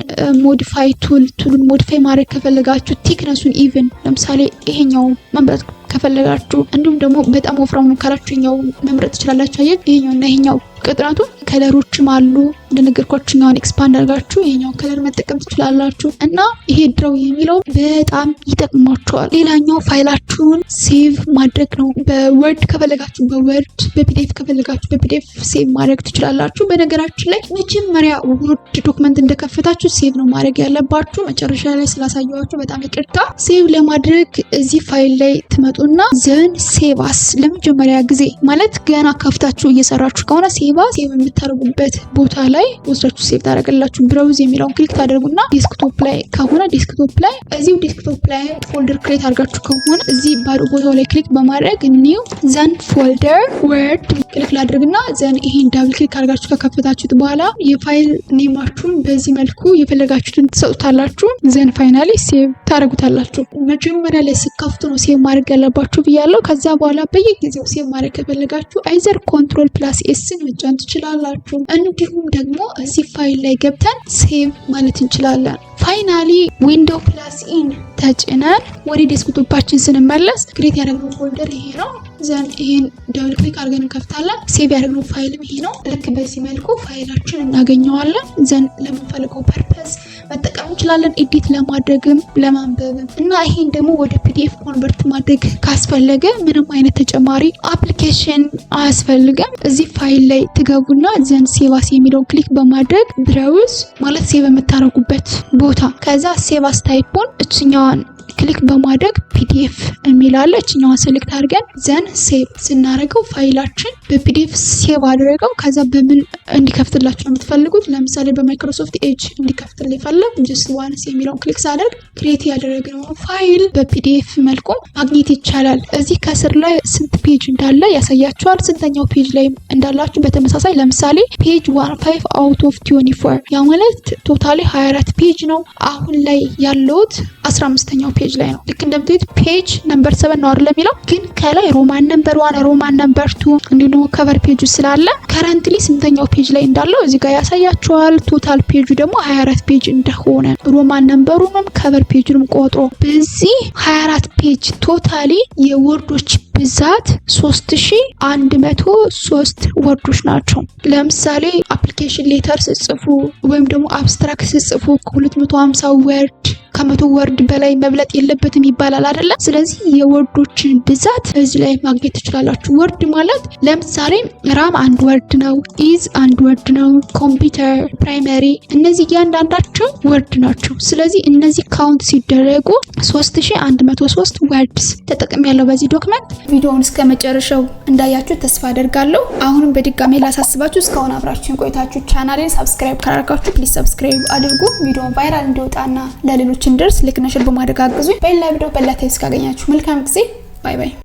ሞዲፋይ ቱሉን ሞዲፋይ ማድረግ ከፈለጋችሁ ቲክነሱን ኢቭን ለምሳሌ ይሄኛው መምረጥ ከፈለጋችሁ እንዲሁም ደግሞ በጣም ወፍራም ነው ካላችሁ ይሄኛው መምረጥ ትችላላችሁ። ይሄኛው እና ይሄኛው ቅጥራቱ ከለሮችም አሉ እንደነገርኳችሁ ኛውን ኤክስፓንድ አድርጋችሁ ይሄኛው ከለር መጠቀም ትችላላችሁ። እና ይሄ ድራው የሚለው በጣም ይጠቅማችኋል። ሌላኛው ፋይላችሁን ሴቭ ማድረግ ነው። በወርድ ከፈለጋችሁ በወርድ፣ በፒዲኤፍ ከፈለጋችሁ በፒዲኤፍ ሴቭ ማድረግ ትችላላችሁ። በነገራችን ላይ መጀመሪያ ወርድ ዶክመንት እንደከፈታችሁ ሴቭ ነው ማድረግ ያለባችሁ። መጨረሻ ላይ ስላሳየኋችሁ በጣም ይቅርታ። ሴቭ ለማድረግ እዚህ ፋይል ላይ ትመጡና ዘን ሴቭ አስ ለመጀመሪያ ጊዜ ማለት ገና ከፍታችሁ እየሰራችሁ ከሆነ ሴቭ አስ የምታደርጉበት ቦታ ላይ ወስዳችሁ ሴቭ ታደርጋላችሁ። ብራውዝ የሚለውን ክሊክ ታደርጉና ዴስክቶፕ ላይ ከሆነ ዴስክቶፕ ላይ እዚሁ ዴስክቶፕ ላይ ፎልደር ክሬት አድርጋችሁ ከሆነ እዚህ ባዶ ቦታው ላይ ክሊክ በማድረግ ኒው ዘን ፎልደር ወርድ ክሊክ ላድርግና ዘን ይሄን ዳብል ክሊክ አድርጋችሁ ከከፈታችሁት በኋላ የፋይል ኔማችሁን በዚህ መልኩ የፈለጋችሁትን ትሰጡታላችሁ። ዘን ፋይናሊ ሴቭ ታደርጉታላችሁ። መጀመሪያ ላይ ስከፍቱ ነው ሴቭ ማድረግ ያለባችሁ ብያለሁ። ከዛ በኋላ በየጊዜው ሴቭ ማድረግ ከፈለጋችሁ አይዘር ኮንትሮል ፕላስ ኤስን መጫን ትችላላችሁ። እንዲሁም ደግሞ እዚህ ፋይል ላይ ገብተን ሴቭ ማለት እንችላለን። ፋይናሊ ዊንዶው ፕላስ ኢን ተጭነን ወደ ዴስክቶፓችን ስንመለስ ክሬት ያደረግነው ፎልደር ይሄ ነው። ዘን ይሄን ደብል ክሊክ አድርገን እንከፍታለን። ሴቭ ያደረግነው ፋይልም ይሄ ነው። ልክ በዚህ መልኩ ፋይላችን እናገኘዋለን። ዘን ለምንፈልገው ፐርፐስ መጠቀም እንችላለን፣ ኤዲት ለማድረግም ለማንበብም እና ይሄን ደግሞ ወደ ፒዲኤፍ ኮንቨርት ማድረግ ካስፈለገ ምንም አይነት ተጨማሪ አፕሊኬሽን አያስፈልግም። እዚህ ፋይል ላይ ትገቡና ዘን ሴቭ አስ የሚለውን ክሊክ በማድረግ ብራውዝ ማለት ሴቭ የምታደርጉበት ቦታ ከዛ ሴቭ አስ ታይፑን እችኛዋን ክሊክ በማድረግ ፒዲኤፍ የሚላለ እችኛዋን ሴሌክት አድርገን ዘን ሴቭ ስናደርገው ፋይላችን በፒዲኤፍ ሴቭ አድርገው ከዛ በምን እንዲከፍትላችሁ ነው የምትፈልጉት። ለምሳሌ በማይክሮሶፍት ኤጅ እንዲከፍትልኝ ፈለግ ጀስት ዋንስ የሚለውን ክሊክ ሳደርግ ክሬት ያደረግነው ፋይል በፒዲኤፍ መልኩ ማግኘት ይቻላል። እዚህ ከስር ላይ ስንት ፔጅ እንዳለ ያሳያችኋል። ስንተኛው ፔጅ ላይ እንዳላችሁ በተመሳሳይ ለምሳሌ ፔጅ 15 out of 24 ያ ማለት ቶታሊ 24 ፔጅ ነው። አሁን ላይ ያለውት 15ኛው ፔጅ ላይ ነው። ልክ እንደምታዩት ፔጅ ነምበር 7 ነው አይደል የሚለው ግን ከላይ ሮማን ነምበር 1 ሮማን ነምበር 2 እንዲሁ ደግሞ ከቨር ፔጁ ስላለ ከረንትሊ ስንተኛው ፔጅ ላይ እንዳለው እዚህ ጋር ያሳያችኋል። ቶታል ፔጁ ደግሞ 24 ፔጅ እንደሆነ ሮማን ነምበሩንም ከቨር ፔጁንም ቆጥሮ በዚህ 24 ፔጅ ቶታሊ የወርዶች ብዛት 3103 ወርዶች ናቸው። ለምሳሌ አፕሊኬሽን ሌተር ስጽፉ ወይም ደግሞ አብስትራክት ስጽፉ 250 ወርድ ከመቶ ወርድ በላይ መብለጥ የለበትም ይባላል አይደለ? ስለዚህ የወርዶችን ብዛት እዚህ ላይ ማግኘት ትችላላችሁ። ወርድ ማለት ለምሳሌ ራም አንድ ወርድ ነው፣ ኢዝ አንድ ወርድ ነው፣ ኮምፒውተር፣ ፕራይመሪ እነዚህ እያንዳንዳቸው ወርድ ናቸው። ስለዚህ እነዚህ ካውንት ሲደረጉ 3103 ወርድስ ተጠቅሜያለሁ በዚህ ዶክመንት። ቪዲዮውን እስከ መጨረሻው እንዳያችሁ ተስፋ አደርጋለሁ። አሁንም በድጋሚ ላሳስባችሁ እስካሁን አብራችሁን ቆይታችሁ ቻናሌን ሰብስክራይብ ካላደረጋችሁ ፕሊዝ ሰብስክራይብ አድርጉ። ቪዲዮውን ቫይራል እንዲወጣና ለሌሎች እንድርስ ላይክ እና ሼር በማድረግ አግዙኝ። በሌላ ቪዲዮ በሌላ ታይፕ እስካገኛችሁ መልካም ጊዜ። ባይ ባይ።